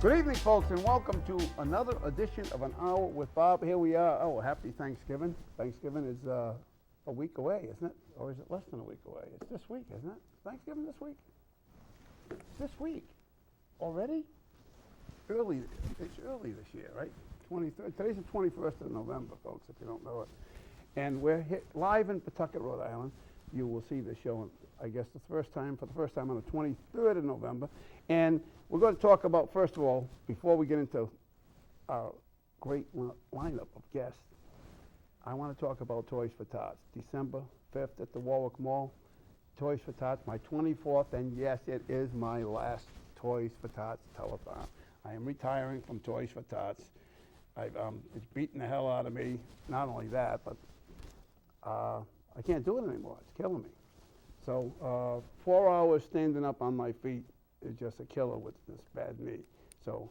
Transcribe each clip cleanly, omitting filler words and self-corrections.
Good evening, folks, and welcome to another edition of An Hour with Bob. Here we are. Oh, happy Thanksgiving. Thanksgiving is a week away, isn't it? Or is it less than a week away? It's this week, isn't it? Thanksgiving this week? It's this week. Already? Early. It's early this year, right? 23rd. Today's the 21st of November, folks, if you don't know it. And we're live in Pawtucket, Rhode Island. You will see the show, I guess, for the first time on the 23rd of November. And we're going to talk about, first of all, before we get into our great lineup of guests, I want to talk about Toys for Tots. December 5th at the Warwick Mall. Toys for Tots, my 24th, and yes, it is my last Toys for Tots telethon. I am retiring from Toys for Tots. It's beating the hell out of me. Not only that, but I can't do it anymore. It's killing me. So 4 hours standing up on my feet is just a killer with this bad knee. So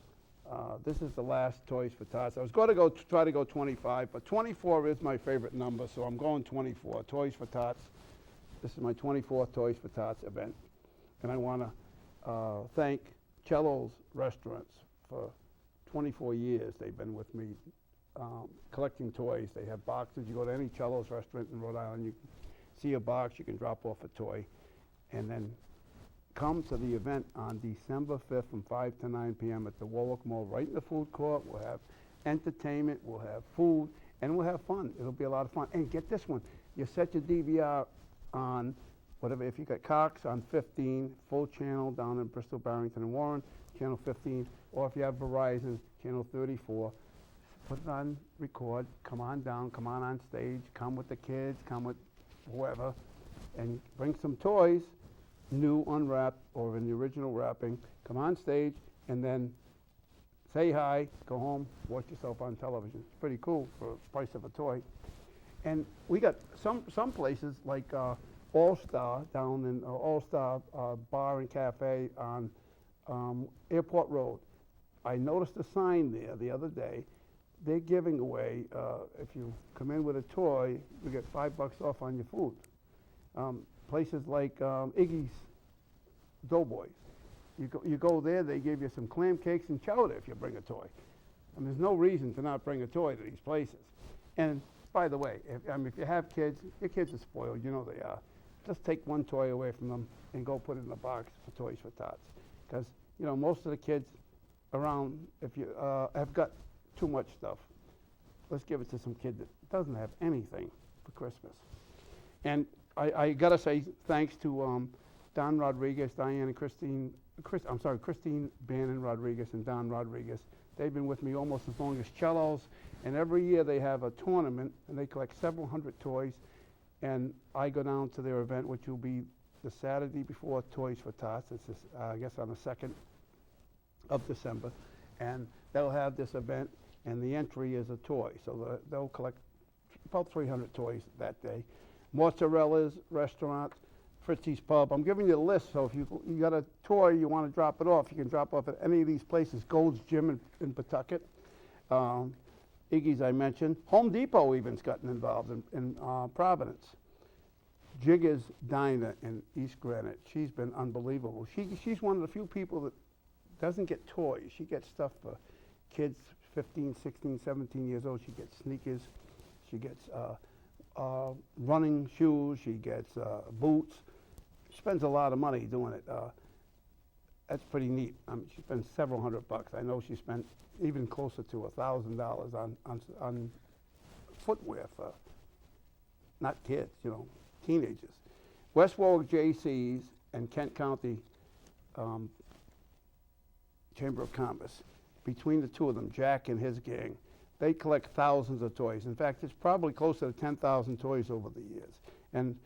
this is the last Toys for Tots. I was going to try to go 25, but 24 is my favorite number, so I'm going 24. Toys for Tots. This is my 24th Toys for Tots event. And I want to thank Cello's Restaurants for 24 years. They've been with me collecting toys. They have boxes. You go to any Cello's restaurant in Rhode Island, you can see a box, you can drop off a toy, and then come to the event on December 5th from 5 to 9 p.m. at the Warwick Mall, right in the food court. We'll have entertainment, we'll have food, and we'll have fun. It'll be a lot of fun. And get this one, you set your DVR on whatever, if you got Cox on 15, full channel down in Bristol, Barrington, and Warren, channel 15, or if you have Verizon, channel 34, put it on record, come on down, come on stage, come with the kids, come with whoever, and bring some toys, new, unwrapped, or in the original wrapping. Come on stage, and then say hi, go home, watch yourself on television. It's pretty cool for the price of a toy. And we got some places like All Star down in All Star Bar and Cafe on Airport Road. I noticed a sign there the other day. They're giving away, if you come in with a toy, you get $5 off on your food. Places like Iggy's Doughboys. You go there, they give you some clam cakes and chowder if you bring a toy. And there's no reason to not bring a toy to these places. And by the way, if you have kids, your kids are spoiled, you know they are. Just take one toy away from them and go put it in a box for Toys for Tots. Because, you know, most of the kids around, if you have got too much stuff, let's give it to some kid that doesn't have anything for Christmas. And I gotta say thanks to Don Rodriguez, Diane and Christine Bannon Rodriguez and Don Rodriguez. They've been with me almost as long as Cello's, and every year they have a tournament and they collect several hundred toys, and I go down to their event, which will be the Saturday before Toys for Tots. It's this, I guess on the 2nd of December, and they'll have this event, and the entry is a toy. So they'll collect about 300 toys that day. Mozzarella's Restaurant, Fritzy's Pub. I'm giving you a list, so if you got a toy, you want to drop it off, you can drop off at any of these places. Gold's Gym in Pawtucket, Iggy's I mentioned. Home Depot even's gotten involved in Providence. Jigger's Diner in East Granite. She's been unbelievable. She's one of the few people that doesn't get toys. She gets stuff for kids 15, 16, 17 years old. She gets sneakers. She gets running shoes. She gets boots. She spends a lot of money doing it. That's pretty neat. She spends several $100. I know she spent even closer to $1,000 on footwear for not kids, you know, teenagers. West Warwick J.C.'s and Kent County Chamber of Commerce, between the two of them, Jack and his gang, they collect thousands of toys. In fact, it's probably closer to 10,000 toys over the years. And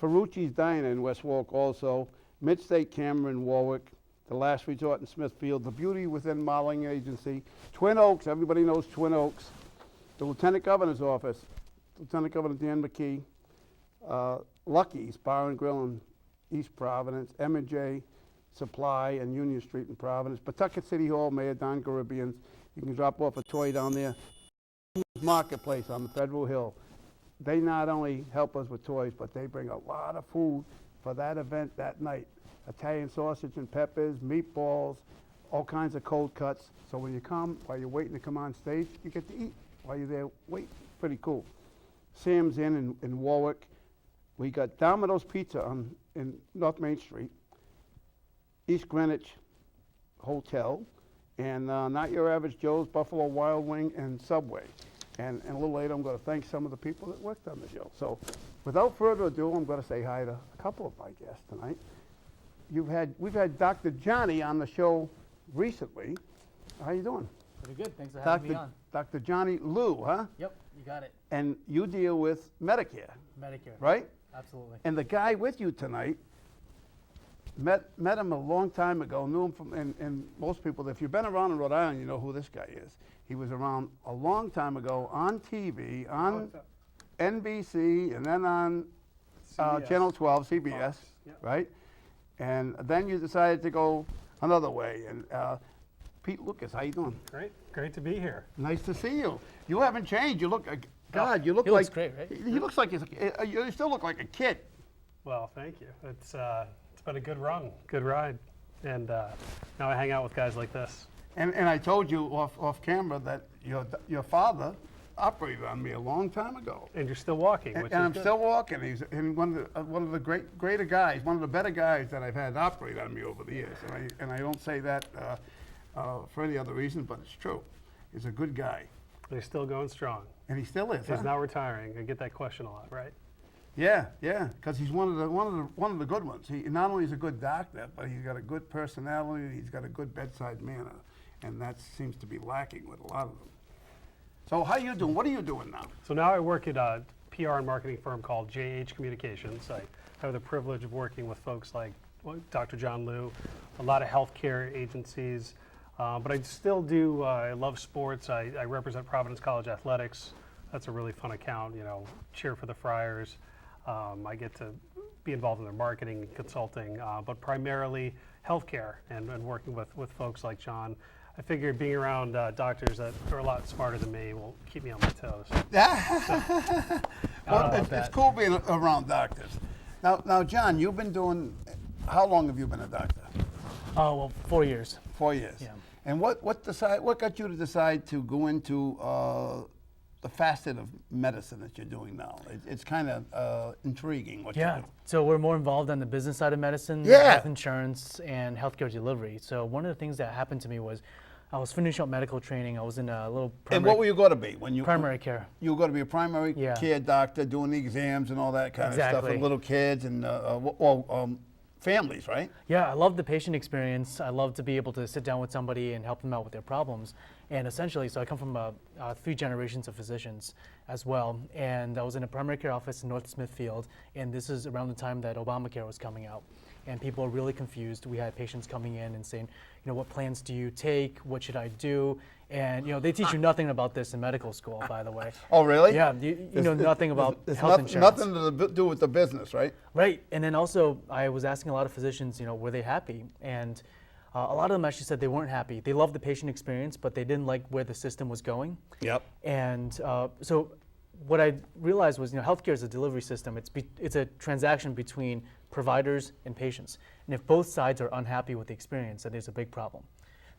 Ferrucci's Diner in West Warwick also, Midstate Camera in Warwick, The Last Resort in Smithfield, The Beauty Within Modeling Agency, Twin Oaks, everybody knows Twin Oaks, the Lieutenant Governor's Office, Lieutenant Governor Dan McKee, Lucky's Bar and Grill in East Providence, M&J Supply and Union Street in Providence, Pawtucket City Hall, Mayor Don Garibians. You can drop off a toy down there. Marketplace on the Federal Hill. They not only help us with toys, but they bring a lot of food for that event that night. Italian sausage and peppers, meatballs, all kinds of cold cuts. So when you come, while you're waiting to come on stage, you get to eat while you're there waiting. Pretty cool. Sam's Inn in Warwick. We got Domino's Pizza in North Main Street. East Greenwich Hotel. And Not Your Average Joe's, Buffalo Wild Wing, and Subway. And a little later, I'm going to thank some of the people that worked on the show. So without further ado, I'm going to say hi to a couple of my guests tonight. We've had Dr. Johnny on the show recently. How you doing? Pretty good. Thanks for having me on. Dr. Johnny Liu, huh? Yep, you got it. And you deal with Medicare. Medicare. Right? Absolutely. And the guy with you tonight, met him a long time ago, knew him from, and most people, if you've been around in Rhode Island, you know who this guy is. He was around a long time ago on TV, on NBC, and then on Channel 12, CBS, yep. Right? And then you decided to go another way. And Pete Lucas, how you doing? Great to be here. Nice to see you. You haven't changed. You look, God, you look he like. Looks great, right? He looks like you still look like a kid. Well, thank you. It's been a good run, good ride, and now I hang out with guys like this. And I told you off camera that your father operated on me a long time ago. And you're still walking, which is I'm good. still walking. He's one of the greater guys, one of the better guys that I've had operate on me over the years. And I don't say that for any other reason, but it's true. He's a good guy. He's still going strong. And he still is. He's not retiring. I get that question a lot, right? Yeah, because he's one of the good ones. He not only is a good doctor, but he's got a good personality. He's got a good bedside manner, and that seems to be lacking with a lot of them. So how you doing? What are you doing now? So now I work at a PR and marketing firm called JH Communications. I have the privilege of working with folks like Dr. John Liu, a lot of healthcare agencies, but I still do. I love sports. I represent Providence College Athletics. That's a really fun account. Cheer for the Friars. I get to be involved in their marketing and consulting, but primarily healthcare and working with folks like John. I figured being around doctors that are a lot smarter than me will keep me on my toes. Well, it's cool being around doctors. Now, John, you've been doing. How long have you been a doctor? Oh, well, 4 years. 4 years. Yeah. And what got you to decide to go into the facet of medicine that you're doing now? It's kind of intriguing what you do. So we're more involved on the business side of medicine, Yeah. health insurance, and healthcare delivery. So one of the things that happened to me was I was finishing up medical training. I was in a little And what were you going to be when you primary care. You were going to be a primary Yeah. care doctor, doing the exams and all that kind of stuff Exactly. with little kids and families, right? Yeah, I love the patient experience. I love to be able to sit down with somebody and help them out with their problems. And essentially, so I come from 3 generations of physicians as well. And I was in a primary care office in North Smithfield. And this is around the time that Obamacare was coming out. And people are really confused. We had patients coming in and saying, what plans do you take? What should I do? And they teach you nothing about this in medical school, by the way. Oh, really? Yeah, you know nothing about it's health insurance. Nothing to do with the business, right? Right, and then also I was asking a lot of physicians, were they happy? And a lot of them actually said they weren't happy. They loved the patient experience, but they didn't like where the system was going. Yep. And so what I realized was, healthcare is a delivery system. It's a transaction between providers and patients. And if both sides are unhappy with the experience, then there's a big problem.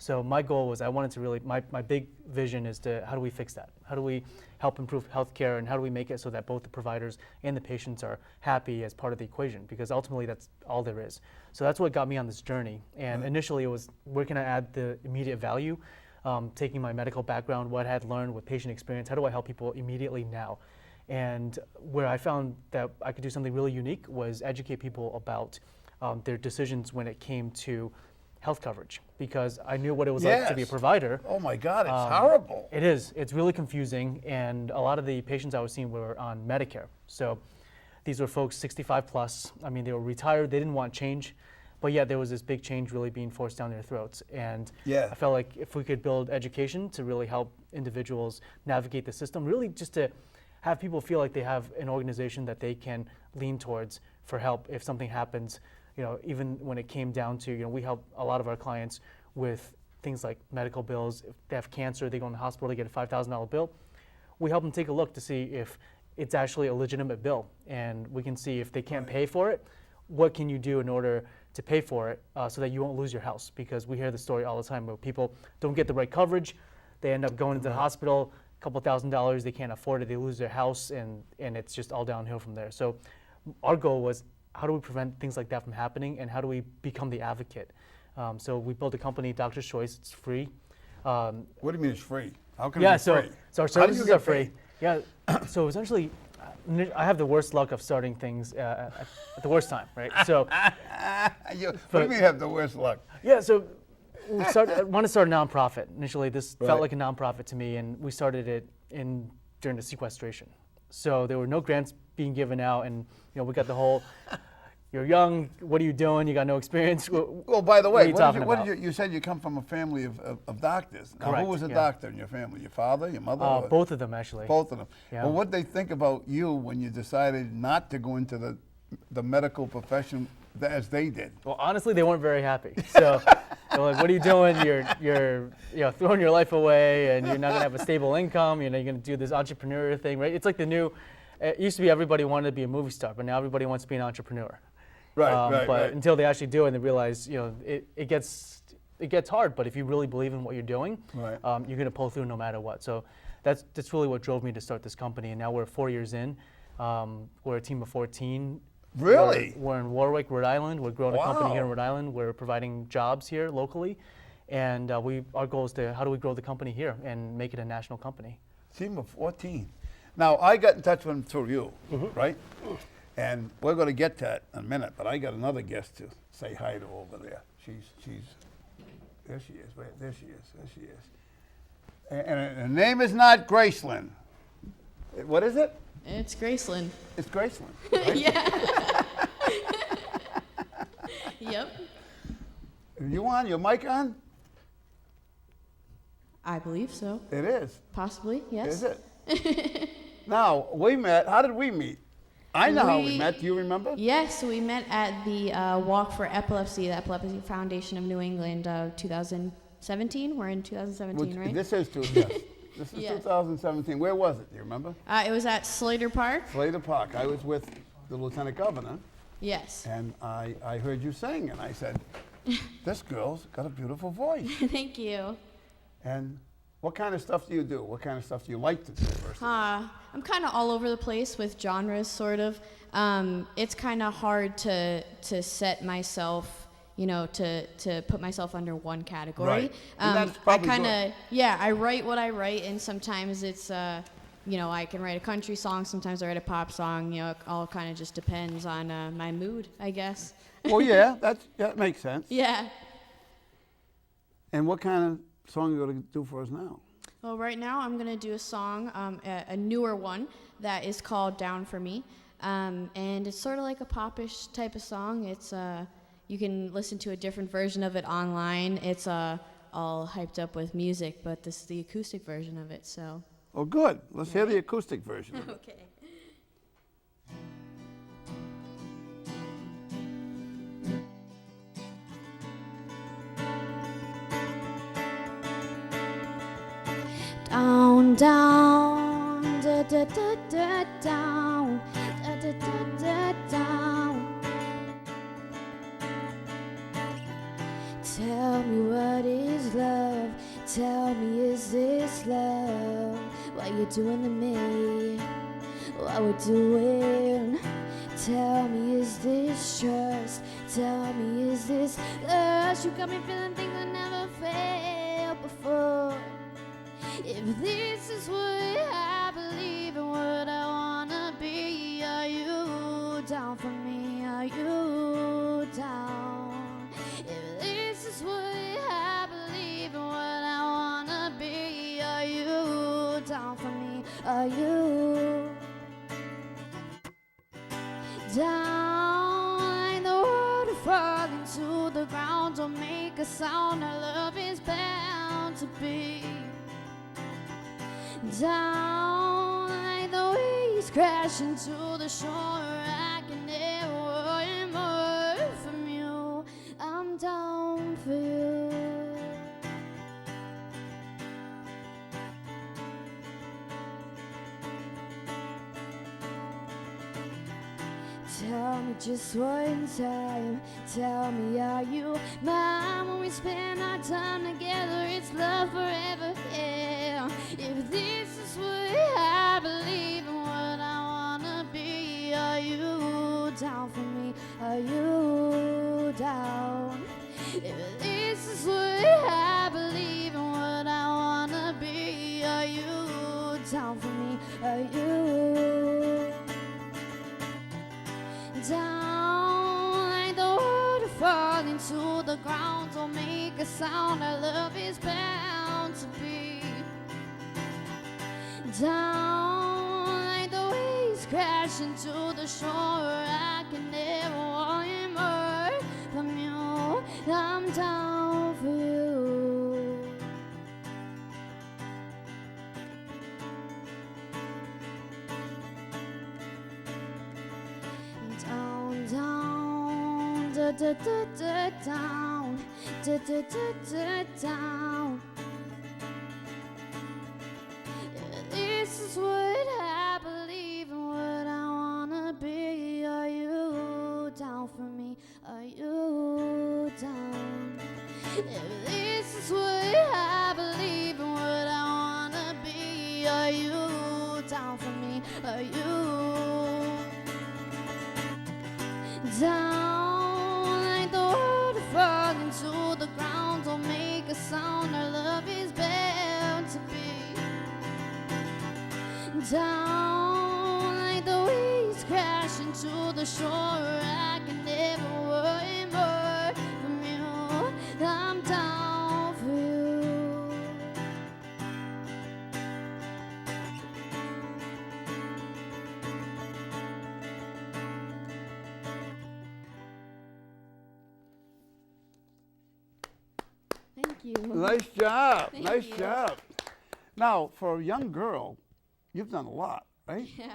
So my goal was I wanted to really, my big vision is to how do we fix that? How do we help improve healthcare, and how do we make it so that both the providers and the patients are happy as part of the equation? Because ultimately that's all there is. So that's what got me on this journey. And initially it was, where can I add the immediate value? Taking my medical background, what I had learned with patient experience, how do I help people immediately now? And where I found that I could do something really unique was educate people about their decisions when it came to health coverage, because I knew what it was like to be a provider. Oh my God, it's horrible. It is. It's really confusing, and a lot of the patients I was seeing were on Medicare. So these were folks 65 plus. I mean, they were retired. They didn't want change, but yet there was this big change really being forced down their throats. And I felt like if we could build education to really help individuals navigate the system, really just to have people feel like they have an organization that they can lean towards for help if something happens. Even when it came down to, we help a lot of our clients with things like medical bills. If they have cancer, they go in the hospital, they get a $5,000 bill. We help them take a look to see if it's actually a legitimate bill. And we can see if they can't pay for it, what can you do in order to pay for it so that you won't lose your house, because we hear the story all the time where people don't get the right coverage, they end up going into the hospital, a couple $1,000s, they can't afford it, they lose their house, and it's just all downhill from there. So our goal was, how do we prevent things like that from happening, and how do we become the advocate? So we built a company, Doctor's Choice. It's free. What do you mean it's free? How can Yeah, it be so free? so our How do you services get are free. paid? Yeah, so essentially, I have the worst luck of starting things at the worst time, right? So What do you mean you have the worst luck? yeah, so I wanted to start a nonprofit. Initially, this Right. felt like a nonprofit to me, and we started it during the sequestration. So there were no grants being given out, and we got the whole, you're young, what are you doing? You got no experience. Well, by the What are way, you talking about? you said you come from a family of doctors. Now, Correct, who was a yeah. doctor in your family? Your father, your mother? or- Both of them, actually. Both of them. Yeah. Well, what they think about you when you decided not to go into the medical profession as they did? Well, honestly, they weren't very happy. So they're like, "What are you doing? You're throwing your life away, and you're not gonna have a stable income. You're gonna do this entrepreneurial thing, right?" It's like the new. It used to be everybody wanted to be a movie star, but now everybody wants to be an entrepreneur. Right, But until they actually do it, and they realize, it gets hard. But if you really believe in what you're doing, Right. you're gonna pull through no matter what. So that's really what drove me to start this company. And now we're 4 years in. We're a team of 14. Really? We're in Warwick, Rhode Island. We're growing a company here in Wow. Rhode Island. We're providing jobs here locally, and our goal is how do we grow the company here and make it a national company? Team of 14. Now, I got in touch with them through you, Mm-hmm. right? And we're going to get to that in a minute, but I got another guest to say hi to over there. There she is, right? There she is. And her name is not Gracelyn. What is it? It's Gracelyn. It's Gracelyn. Right? Yeah. Yep. You on? Your mic on? I believe so. It is. Possibly, yes. Is it? Now, we met. How did we meet? I know how we met. Do you remember? Yes, we met at the Walk for Epilepsy, the Epilepsy Foundation of New England, 2017. We're in 2017, right? This is yes. This is Yeah. 2017. Where was it? Do you remember? It was at Slater Park. Slater Park. I was with the Lieutenant Governor, Yes. and I heard you sing, and I said, this girl's got a beautiful voice. Thank you. And what kind of stuff do you do? What kind of stuff do you like to do? First of all? I'm kind of all over the place with genres, sort of. It's kind of hard to set myself, to put myself under one category. Right. And that's probably I write what I write, and sometimes it's, I can write a country song, sometimes I write a pop song. It all kind of just depends on my mood, I guess. Well, yeah, that makes sense. Yeah. And what kind of song are you going to do for us now? Well, right now I'm going to do a song, a newer one, that is called Down For Me. And it's sort of like a popish type of song. It's you can listen to a different version of it online. It's all hyped up with music, but this is the acoustic version of it, so. Oh, good. Let's hear the acoustic version of it. Okay. Down, down, da da da da down, da da da da down. Tell me what is love? Tell me, is this love? What you doing to me? What we're doing? Tell me, is this trust? Tell me, is this lust? You got me feeling things I never felt before. If this is what I believe and what I wanna be, are you down for me? Are you down? If this is what I believe and what I wanna be, are you down for me? Are you down? Like the water falling to the ground, don't make a sound. Our love is bound to be down, like the waves crashing to the shore. I can never want more from you. I'm down for you. Tell me just one time, tell me are you mine? When we spend our time together, it's love forever, yeah. If this is what I believe and what I wanna be, are you down for me? Are you down? If this is what I believe and what I wanna be, are you down for me? Are you down? Like the water falling to the ground, don't make a sound. Our love is bound to be down. Like the waves crashing to the shore, I can never want you more from you. I'm down for you. Down, down, da da da da down, da da da da down. This is what I believe and what I wanna be. Are you down for me? Are you down? If this is what I believe and what I wanna be, are you down for me? Are you down? Like the water falling to the ground, don't make a sound. Our love is bound to be down. Like the waves crashing to the shore, I can never worry more from you. I'm down for you. Thank you. Nice job. Thank Nice you. job. Now, for a young girl, you've done a lot, right? Yeah.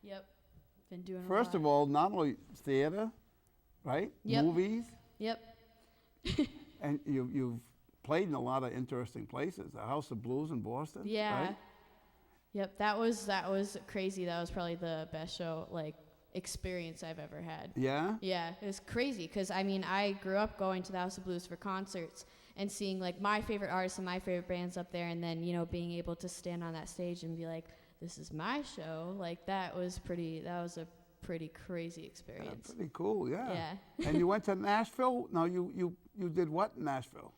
Yep. Been doing First of all, not only theater, right? Yep. Movies, Yep. and you've played in a lot of interesting places. The House of Blues in Boston, Yeah. right? Yep. That was crazy. That was probably the best show experience I've ever had. Yeah? Yeah, it was crazy because I mean I grew up going to the House of Blues for concerts and seeing my favorite artists and my favorite bands up there, and then being able to stand on that stage and be like, this is my show. That was a pretty crazy experience. Pretty cool, yeah. Yeah. And you went to Nashville? No, you did what in Nashville?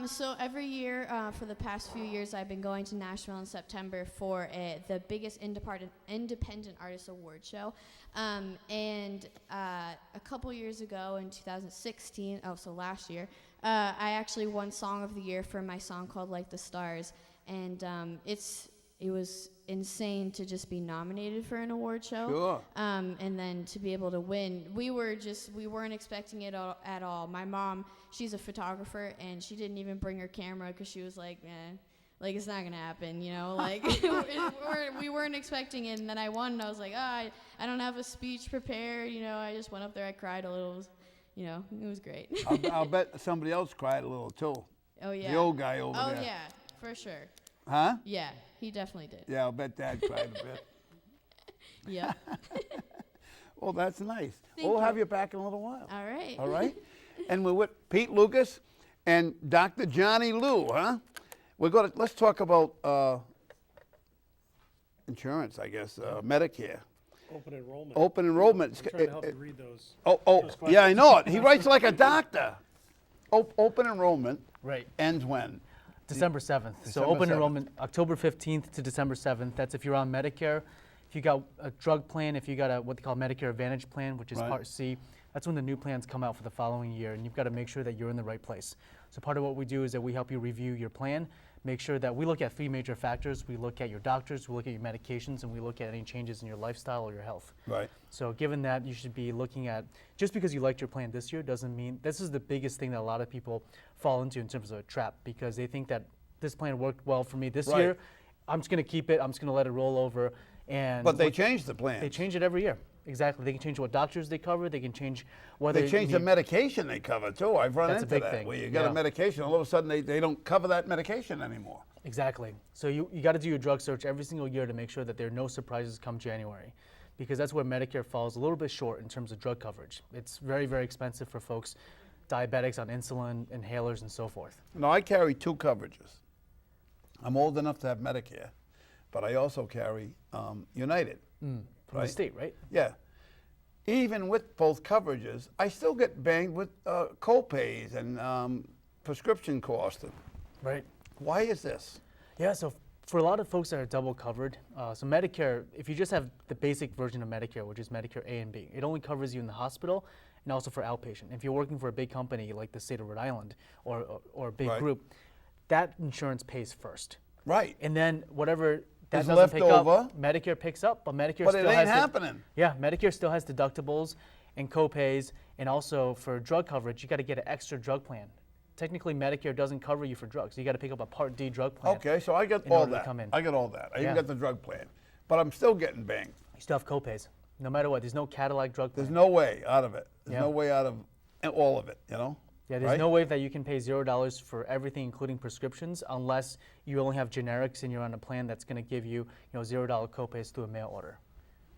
So every year for the past few years, I've been going to Nashville in September for the biggest independent artist award show. And a couple years ago in 2016, so last year, I actually won Song of the Year for my song called Like the Stars. And it was insane to just be nominated for an award show. Sure. And then to be able to win, we weren't expecting it at all. My mom, she's a photographer, and she didn't even bring her camera because she was like, it's not gonna happen, we weren't expecting it. And then I won, and I was like, I don't have a speech prepared, I just went up there, I cried a little, it was great. I'll bet somebody else cried a little too. Oh yeah. The old guy over there. Oh yeah, for sure. Huh? Yeah, he definitely did. Yeah, I'll bet Dad cried a bit. Yeah. Well, that's nice. Thank We'll you. have you back in a little while. All right. All right? And we're with Pete Lucas and Dr. Johnny Liu, huh? Let's talk about insurance, I guess, Medicare. Open enrollment. Open enrollment. I'm trying to help you read those. Oh, yeah, I know it. He writes like a doctor. Open enrollment Right. ends when? December 7th. So December open 7th. enrollment, October 15th to December 7th. That's if you're on Medicare. If you got a drug plan, if you got what they call Medicare Advantage plan, which is Right. Part C, that's when the new plans come out for the following year, and you've got to make sure that you're in the right place. So part of what we do is that we help you review your plan, make sure that we look at 3 major factors. We look at your doctors, we look at your medications, and we look at any changes in your lifestyle or your health. Right. So given that, you should be looking at, just because you liked your plan this year doesn't mean, this is the biggest thing that a lot of people fall into in terms of a trap, because they think that this plan worked well for me this Right. year, I'm just going to keep it, I'm just going to let it roll over. And But they change the plan. they change it every year. Exactly. They can change what doctors they cover, they can change whether They change you the medication they cover too. I've run That's a into big that. thing, Where you got a yeah. medication, all of a sudden they don't cover that medication anymore. Exactly. So you got to do your drug search every single year to make sure that there are no surprises come January. because that's where Medicare falls a little bit short in terms of drug coverage. It's very, very expensive for folks, diabetics on insulin, inhalers, and so forth. No, I carry 2 coverages. I'm old enough to have Medicare, but I also carry United. From the Right. state, right? Yeah. Even with both coverages, I still get banged with co-pays and prescription costs. Right. Why is this? Yeah, so for a lot of folks that are double covered, so Medicare, if you just have the basic version of Medicare, which is Medicare A and B, it only covers you in the hospital and also for outpatient. If you're working for a big company like the state of Rhode Island or a big Right. group, that insurance pays first. Right. And then whatever that Is doesn't left pick over. up, Medicare picks up, but Medicare But still it has ain't to- happening. Yeah, Medicare still has deductibles and co-pays, and also for drug coverage, you got to get an extra drug plan. Technically, Medicare doesn't cover you for drugs. So you got to pick up a Part D drug plan. Okay, so I get in all order to that. come in. I get all that. I even Yeah. got the drug plan. But I'm still getting banged. You still have co-pays, no matter what. There's no Cadillac drug plan. There's no way out of it. There's Yeah. no way out of all of it, Yeah, there's right? no way that you can pay $0 for everything, including prescriptions, unless you only have generics and you're on a plan that's going to give you, $0 copays through a mail order.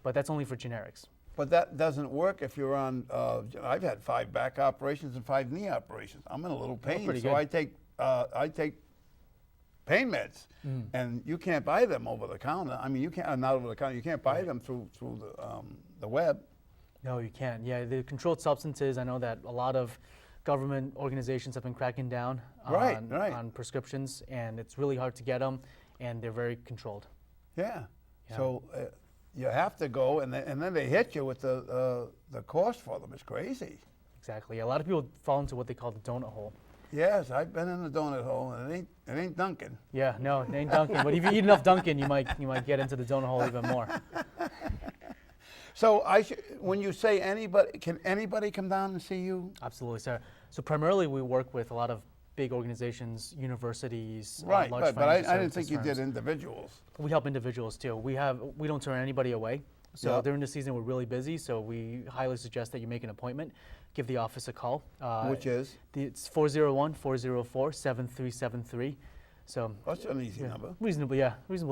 But that's only for generics. But that doesn't work if you're on, I've had 5 back operations and 5 knee operations. I'm in a little pain, pretty so good. I take pain meds, and you can't buy them over the counter. I mean, you can't, not over the counter, you can't buy them through the web. No, you can't. Yeah, the controlled substances, I know that a lot of government organizations have been cracking down Right, on, right. on prescriptions, and it's really hard to get them, and they're very controlled. Yeah. Yeah. So you have to go, and then they hit you with the cost for them. It's crazy. Exactly. Yeah, a lot of people fall into what they call the donut hole. Yes, I've been in the donut hole, and it ain't Dunkin'. Yeah, no, it ain't Dunkin'. But if you eat enough Dunkin', you might get into the donut hole even more. So when you say anybody, can anybody come down and see you? Absolutely, sir. So primarily we work with a lot of big organizations, universities, Right, large right, but I financial didn't think services you firms. did individuals. We help individuals too. We don't turn anybody away. So Yeah. during the season we're really busy, so we highly suggest that you make an appointment, give the office a call. Which is? It's 401-404-7373. So That's an easy number. reasonably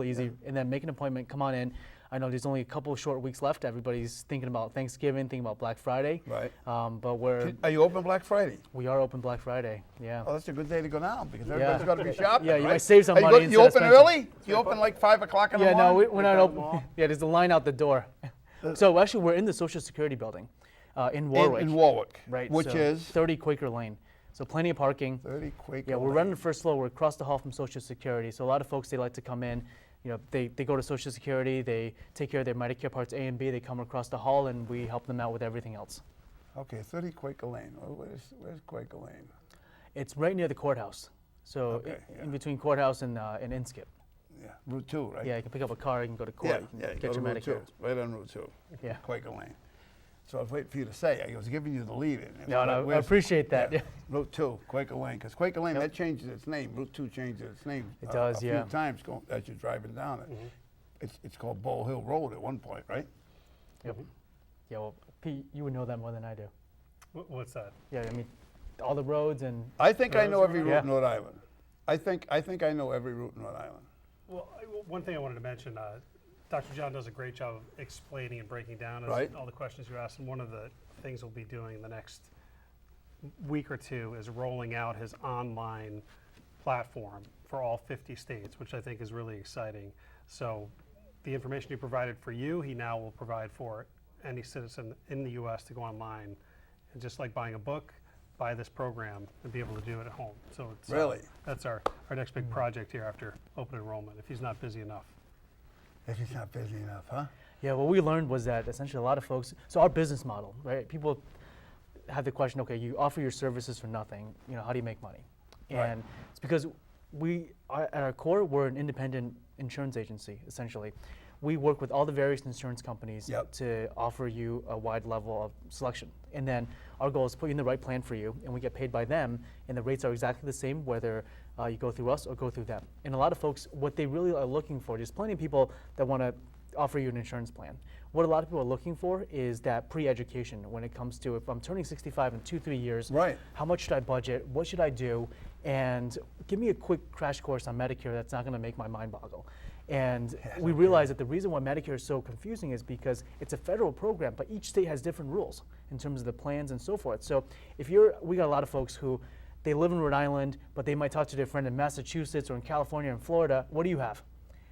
easy. And then make an appointment, come on in. I know there's only a couple of short weeks left. Everybody's thinking about Thanksgiving, thinking about Black Friday. Right. But Are you open Black Friday? we are open Black Friday, yeah. Oh, that's a good day to go down because everybody's got to be shopping. Yeah, you right? might save some Are you money You instead of open spending some- early? You open like 5 o'clock in the Yeah, no, morning? we're not Like open. that mall? Yeah, there's a line out the door. So actually, we're in the Social Security building in Warwick. In Warwick. Right. Which so is 30 Quaker Lane. So plenty of parking. 30 Quaker Yeah, we're Lane. running the first floor. We're across the hall from Social Security. So a lot of folks, they like to come in. They go to Social Security. They take care of their Medicare Parts A and B. They come across the hall, and we help them out with everything else. Okay, 30 Quaker Lane. Where's Quaker Lane? It's right near the courthouse. So Okay, in between courthouse and Inskip. Yeah, Route 2, right? Yeah, you can pick up a car. You can go to court. Yeah, You can yeah, you get go to your Route 2, Medicare. right on Route 2. Yeah. Quaker Lane. So I was waiting for you to say. I was giving you the lead in. No, I appreciate that. Yeah, Route 2, Quaker Lane. Because Quaker Lane, that changes its name. Route 2 changes its name. It does, a yeah. few times as you're driving down it. It's called Bowl Hill Road at one point, right? Yep. Yeah, well, Pete, you would know that more than I do. What's that? Yeah, I mean, all the roads and I think I know every route Yeah. in Rhode Island. I think I know every route in Rhode Island. Well, one thing I wanted to mention, Dr. John does a great job of explaining and breaking down Right. all the questions you asked. And one of the things we'll be doing in the next week or two is rolling out his online platform for all 50 states, which I think is really exciting. So the information he provided for you, he now will provide for any citizen in the U.S. to go online and just like buying a book, buy this program and be able to do it at home. So it's, Really? that's our next big project here after open enrollment, if he's not busy enough. If he's not busy enough, huh? yeah, what we learned was that essentially a lot of folks, so our business model, right? People have the question, okay, you offer your services for nothing, how do you make money? Right. And it's because at our core, we're an independent insurance agency, essentially. We work with all the various insurance companies Yep. to offer you a wide level of selection. And then our goal is to put you in the right plan for you, and we get paid by them, and the rates are exactly the same whether you go through us or go through them. And a lot of folks, what they really are looking for, there's plenty of people that want to offer you an insurance plan. What a lot of people are looking for is that pre-education when it comes to if I'm turning 65 in 2-3 years, Right. how much should I budget, what should I do, and give me a quick crash course on Medicare that's not going to make my mind boggle. And we realized that the reason why Medicare is so confusing is because it's a federal program, but each state has different rules in terms of the plans and so forth. So we got a lot of folks who, they live in Rhode Island, but they might talk to their friend in Massachusetts or in California and Florida. What do you have?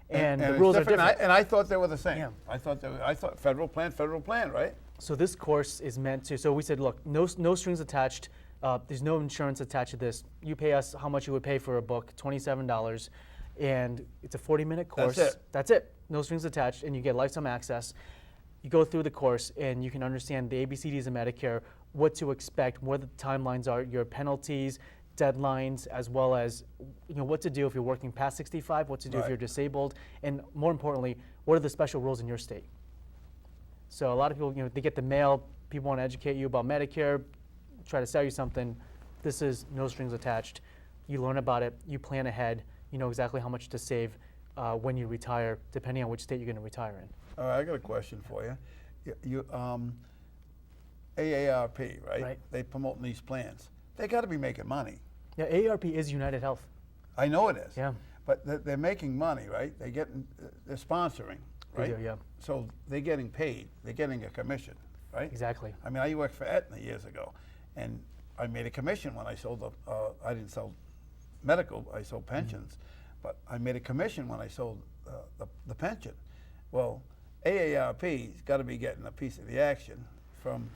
And the it's rules are different. And I thought they were the same. Yeah. I thought federal plan, right? So this course is meant to, so we said, look, no strings attached. There's no insurance attached to this. You pay us how much you would pay for a book, $27. And it's a 40-minute course. That's it. No strings attached, and you get lifetime access. You go through the course, and you can understand the ABCDs of Medicare, what to expect, what the timelines are, your penalties, deadlines, as well as what to do if you're working past 65, what to do if you're disabled, and more importantly, what are the special rules in your state. So a lot of people, they get the mail. People want to educate you about Medicare, try to sell you something. This is no strings attached. You learn about it. You plan ahead. You know exactly how much to save when you retire, depending on which state you're going to retire in. All right, I got a question for you. AARP, right? Right. They promoting these plans. They got to be making money. Yeah, AARP is United Health. I know it is. Yeah. But they're making money, right? They're sponsoring, right? They do, yeah. So they're getting paid. They're getting a commission, right? Exactly. I mean, I worked for Aetna years ago, and I made a commission when I sold I didn't sell medical, I sold pensions, but I made a commission when I sold the pension. Well, AARP's got to be getting a piece of the action from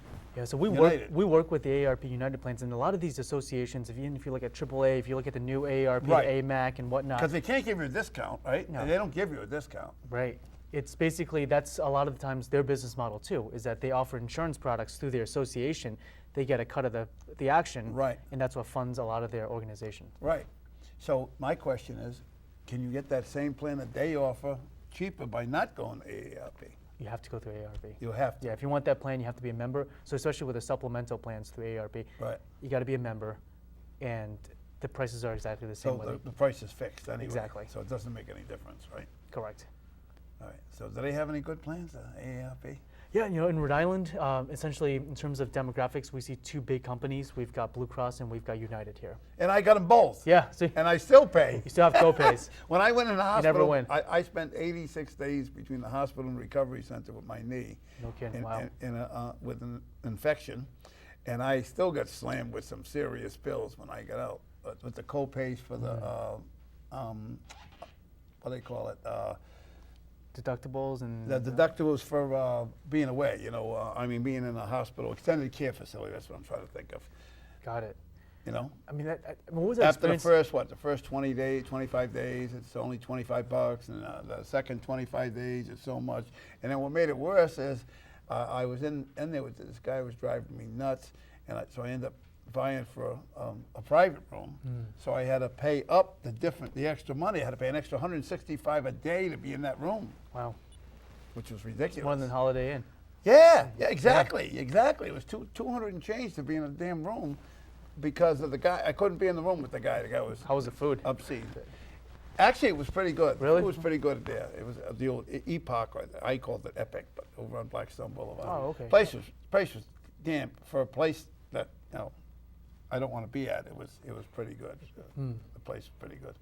so we United. work with the AARP United plans, and a lot of these associations, if you look at AAA, if you look at the new AARP, Right. the AMAC and whatnot. Because they can't give you a discount, right? No. They don't give you a discount. Right. It's basically, that's a lot of the times their business model too, is that they offer insurance products through their association. They get a cut of the action. Right. And that's what funds a lot of their organization. Right. So my question is, can you get that same plan that they offer cheaper by not going to AARP? You have to go through AARP. You have to. Yeah, if you want that plan, you have to be a member. So especially with the supplemental plans through AARP, Right. you got to be a member, and the prices are exactly the same. So the price is fixed anyway. Exactly. So it doesn't make any difference, right? Correct. All right. So do they have any good plans, AARP? Yeah, in Rhode Island, essentially in terms of demographics, we see two big companies. We've got Blue Cross and we've got United here. And I got them both. Yeah, so And I still pay. you still have co-pays. When I went in the hospital, never win. I spent 86 days between the hospital and recovery center with my knee. No kidding, wow. With an infection. And I still got slammed with some serious pills when I got out. But with the co-pays for the, what do they call it? Deductibles and The deductibles for being away, being in a hospital, extended care facility, that's what I'm trying to think of, got it. I mean, what was that After the experience? first 20 days, 25 days, it's only $25, and the second 25 days, it's so much. And then what made it worse is I was in there with this guy who was driving me nuts, and so I ended up vying for a private room. So I had to pay up the extra money. I had to pay an extra $165 a day to be in that room. Wow, Which was ridiculous. more than Holiday Inn. Yeah, exactly. It was 200 and change to be in a damn room because of the guy. I couldn't be in the room with the guy. The guy was How was the food? obscene. Actually, it was pretty good. Really? It was pretty good there. It was the old Epoch. I called it Epic, but over on Blackstone Boulevard. Oh, okay. Place was damn for a place that I don't want to be at. It was pretty good. The place was pretty good,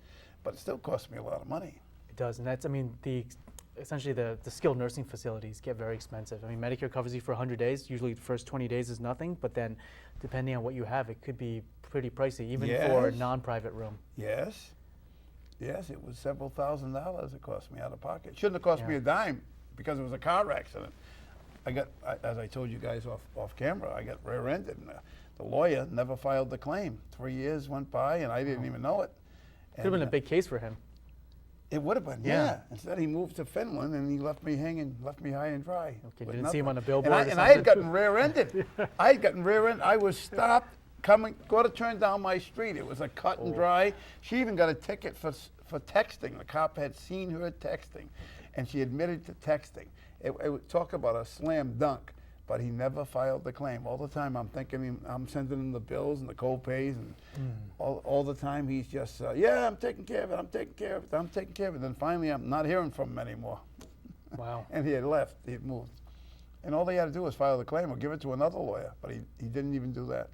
but it still cost me a lot of money. It does, and that's, essentially the skilled nursing facilities get very expensive. Medicare covers you for 100 days. Usually the first 20 days is nothing, but then depending on what you have, it could be pretty pricey, even for a Yes. non-private room. Yes, it was several $1,000s it cost me out of pocket. It shouldn't have cost me a dime because it was a car accident. As I told you guys off camera, I got rear-ended, and the lawyer never filed the claim. 3 years went by, and I didn't even know it. Could have been a big case for him. It would have been, Yeah. yeah. Instead, he moved to Finland, and he left me hanging, left me high and dry. Okay, with didn't see him nothing. on a billboard or And I had something? gotten rear-ended. I was stopped go to turn down my street. It was a cut and dry. She even got a ticket for texting. The cop had seen her texting, and she admitted to texting. It would talk about a slam dunk, but he never filed the claim. All the time I'm thinking, I'm sending him the bills and the co-pays, and all the time he's just, I'm taking care of it, I'm taking care of it, I'm taking care of it. Then finally I'm not hearing from him anymore. Wow. And he had left, he had moved. And all they had to do was file the claim or give it to another lawyer, but he didn't even do that.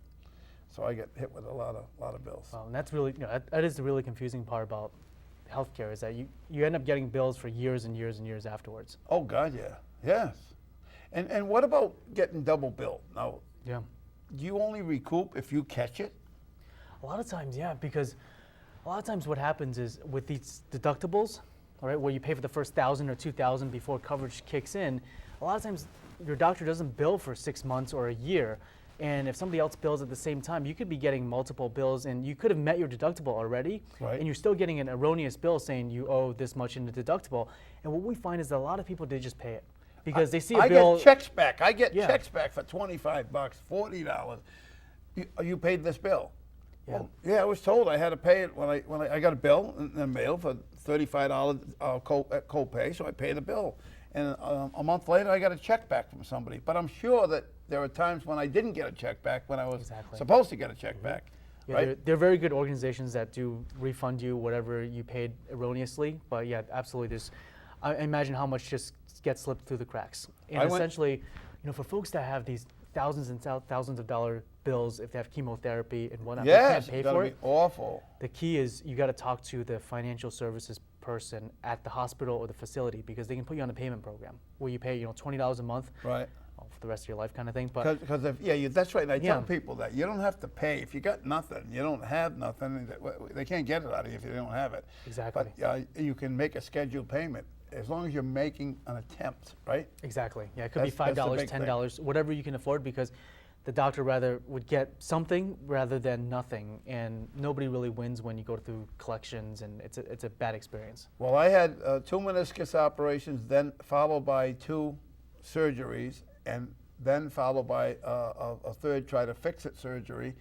So I get hit with a lot of bills. Well, and that's really, that is the really confusing part about healthcare is that you end up getting bills for years and years and years afterwards. Oh, God, yeah. Yes. And what about getting double billed? Now, Yeah. do you only recoup if you catch it? A lot of times, yeah, because a lot of times what happens is with these deductibles, all right, where you pay for the first $1,000 or $2,000 before coverage kicks in, a lot of times your doctor doesn't bill for 6 months or a year. And if somebody else bills at the same time, you could be getting multiple bills, and you could have met your deductible already, Right. and you're still getting an erroneous bill saying you owe this much in the deductible. And what we find is that a lot of people, they just pay it because they see a I bill. get checks back. I get Yeah. checks back for $25, $40. You paid this bill? Yeah. Well, yeah, I was told I had to pay it when I got a bill in the mail for $35 copay, so I paid the bill. And a month later, I got a check back from somebody. But I'm sure that there are times when I didn't get a check back when I was Exactly. supposed to get a check back. Yeah, Right? they're very good organizations that do refund you whatever you paid erroneously. But yeah, absolutely. I imagine how much just gets slipped through the cracks. And I went- essentially, for folks that have these thousands and thousands of dollar bills, if they have chemotherapy and whatnot, they Yes, can't it's pay gonna for be it. awful. The key is you got to talk to the financial services person at the hospital or the facility because they can put you on a payment program where you pay $20 a month Right. for the rest of your life kind of thing. But Because that's right. And I tell Yeah. people that you don't have to pay if you got nothing. You don't have nothing. They can't get it out of you if you don't have it. Exactly. But you can make a scheduled payment as long as you're making an attempt, right? Exactly. Yeah, it could be That's the $5, big thing. $10, whatever you can afford, because the doctor rather would get something rather than nothing, and nobody really wins when you go through collections, and it's a bad experience. Well, I had 2 meniscus operations, then followed by 2 surgeries, and then followed by a third try to fix it surgery.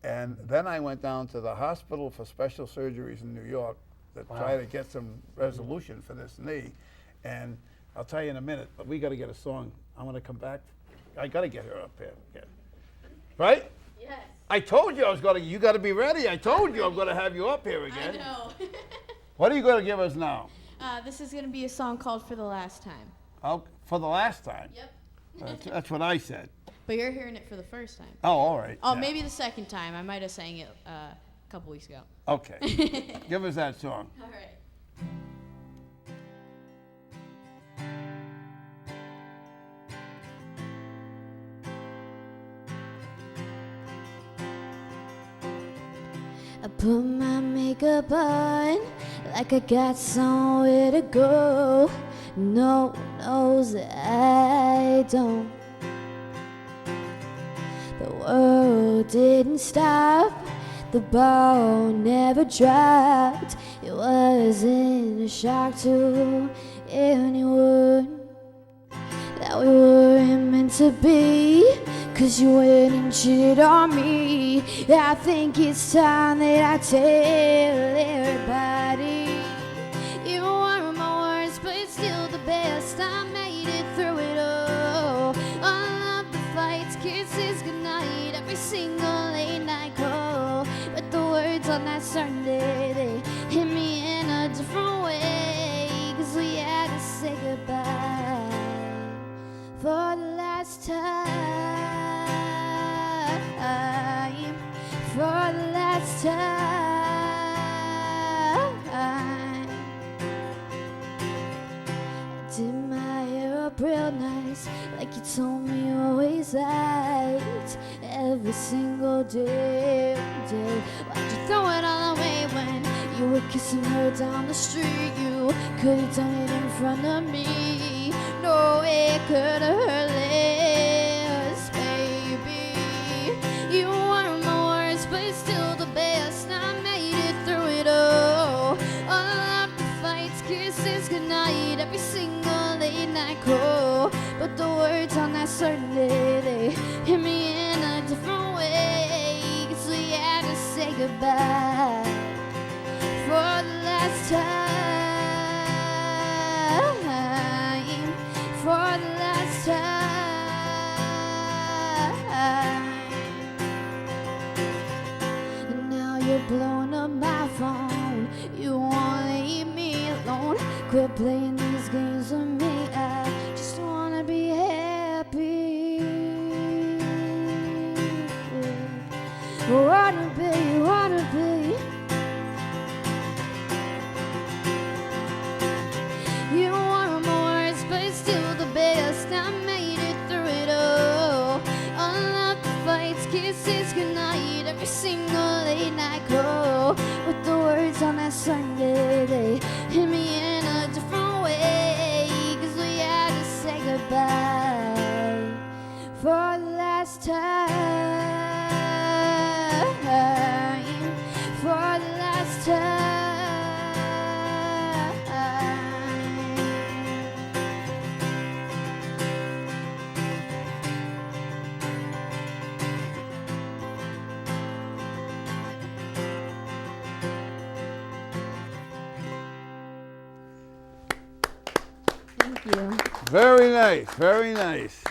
And then I went down to the hospital for special surgeries in New York to try to get some resolution for this knee. And I'll tell you in a minute, but we got to get a song. I'm going to come back. I got to get her up here again. Right? Yes. I told you I was going to, you got to be ready. I told you I'm going to have you up here again. I know. What are you going to give us now? This is going to be a song called For the Last Time. Oh, for the last time. Yep. That's what I said. But you're hearing it for the first time. Oh, all right. Oh, yeah. maybe the second time. I might have sang it a couple weeks ago. Okay. Give us that song. All right. I put my makeup on like I got somewhere to go. No one knows that I don't. The world didn't stop, the ball never dropped. It wasn't a shock to anyone that we weren't meant to be, 'cause you went and cheated on me. I think it's time that I tell everybody you weren't my worst, but it's still the best. I made it through it all of the fights, kisses, goodnight, every single late night call. But the words on that Sunday, they hit me in a different way, 'cause we had to say goodbye for the last time. For the last time. I did my hair up real nice, like you told me you always liked. Every single day. Why'd you throw it all away when you were kissing her down the street? You could've done it in front of me. No, it could've hurt less, baby. You weren't my worst, but it's still the best. I made it through it all of the fights, kisses, goodnight, every single late night call. But the words on that Sunday, they hit me in a different way, 'cause we had to say goodbye for the last time. For the last time. And now you're blowing up my phone. You won't leave me alone. Quit playing these games with me. I just wanna be happy. Thank you. Very nice, very nice.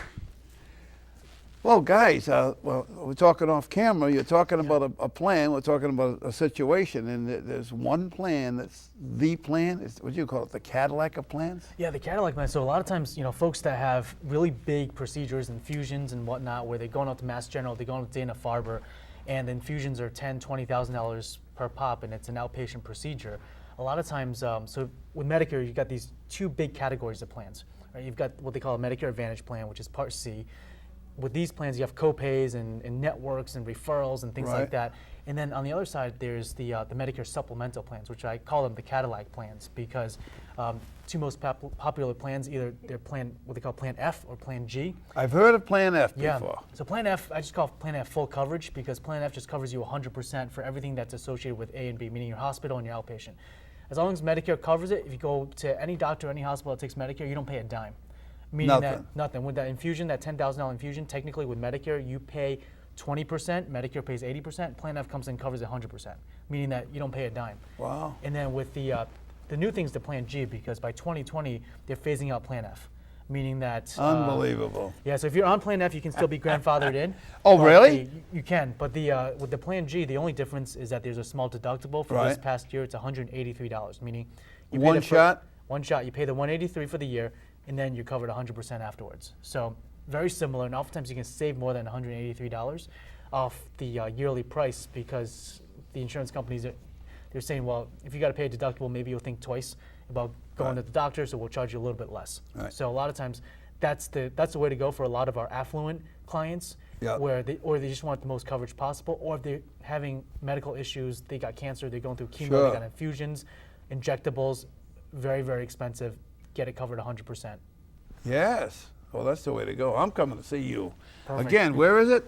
Well, guys, we're talking off camera. You're talking about a plan. We're talking about a situation, and there's one plan that's the plan. What do you call it? The Cadillac of plans? Yeah, the Cadillac plan. So a lot of times, folks that have really big procedures, infusions and whatnot, where they're going out to Mass General, they're going to Dana-Farber, and the infusions are $10,000, $20,000 per pop, and it's an outpatient procedure. A lot of times, so with Medicare, you've got these two big categories of plans. Right? You've got what they call a Medicare Advantage plan, which is Part C. With these plans, you have co-pays and networks and referrals and things Right. like that. And then on the other side, there's the Medicare supplemental plans, which I call them the Cadillac plans, because two most popular plans, either they're plan, what they call Plan F or Plan G. I've heard of Plan F Yeah. before. So Plan F, I just call Plan F full coverage, because Plan F just covers you 100% for everything that's associated with A and B, meaning your hospital and your outpatient. As long as Medicare covers it, if you go to any doctor, any hospital that takes Medicare, you don't pay a dime. Meaning Nothing. that nothing. With that infusion, that $10,000 infusion, technically with Medicare, you pay 20%, Medicare pays 80%, Plan F comes in and covers 100%, meaning that you don't pay a dime. Wow. And then with the new thing's the Plan G, because by 2020, they're phasing out Plan F, meaning that... Unbelievable. yeah, so if you're on Plan F, you can still be grandfathered in. Oh, but really? You can, but with the Plan G, the only difference is that there's a small deductible. For this Right. past year, it's $183, meaning you pay One the shot? One shot, you pay the $183 for the year, and then you're covered 100% afterwards. So very similar, and oftentimes you can save more than $183 off the yearly price, because the insurance companies, they're saying, well, if you got to pay a deductible, maybe you'll think twice about going to the doctor, so we'll charge you a little bit less. Right. So a lot of times, that's the way to go for a lot of our affluent clients, Yeah. where they just want the most coverage possible, or if they're having medical issues, they got cancer, they're going through chemo, Sure. they got infusions, injectables, very, very expensive. Get it covered 100%. Yes. Well, that's the way to go. I'm coming to see you. Perfect. Again, where is it?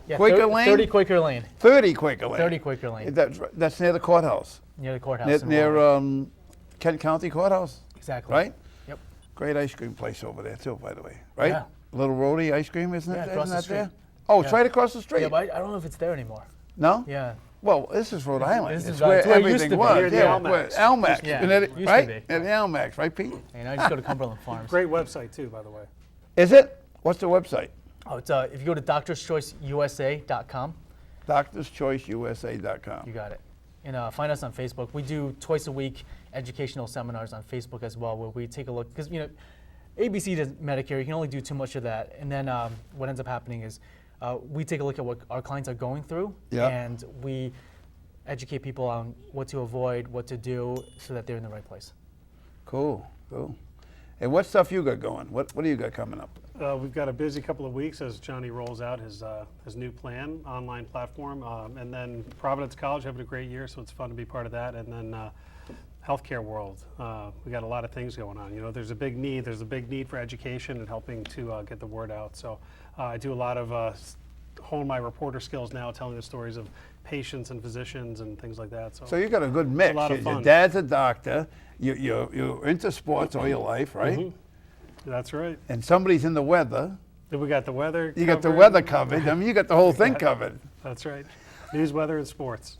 Yeah, Quaker Lane? 30 Quaker Lane. 30 Quaker Lane. 30 Quaker Lane. That's near the courthouse. Near the courthouse. in Near Warren. Kent County Courthouse, Exactly. right? Yep. Great ice cream place over there too, by the way, right? Yeah. Little Roadie ice cream, isn't it? Yeah, across Isn't the that street. there? Oh, it's Yeah. right across the street. Yeah, but I don't know if it's there anymore. No? Yeah. Well, this is Rhode Island. this It's is where it's where it used everything to be. was. Near the Yeah, Almacs. where- Almacs, Yeah, isn't it? used to Right? be. At the Almacs, right, Pete? And I just go to Cumberland Farms. Great website too, by the way. Is it? What's the website? Oh, it's if you go to doctorschoiceusa.com, DoctorsChoiceUSA.com. you got it. And find us on Facebook. We do twice a week educational seminars on Facebook as well, where we take a look, because ABC does Medicare, you can only do too much of that. And then what ends up happening is we take a look at what our clients are going through, Yeah. and we educate people on what to avoid, what to do, so that they're in the right place. Cool, cool. And what stuff you got going? What do you got coming up? We've got a busy couple of weeks as Johnny rolls out his new plan, online platform, and then Providence College having a great year, so it's fun to be part of that. And then healthcare world, we got a lot of things going on. There's a big need. There's a big need for education and helping to get the word out. So I do a lot of hone my reporter skills now, telling the stories of patients and physicians and things like that. So you got a good mix. lot of Your fun. dad's a doctor. You're into sports all your life, right? Mhm. That's right. And somebody's in the weather. Then we got the weather. You got the covered. weather covered. I mean, you got the whole thing covered. That's right. News, weather, and sports.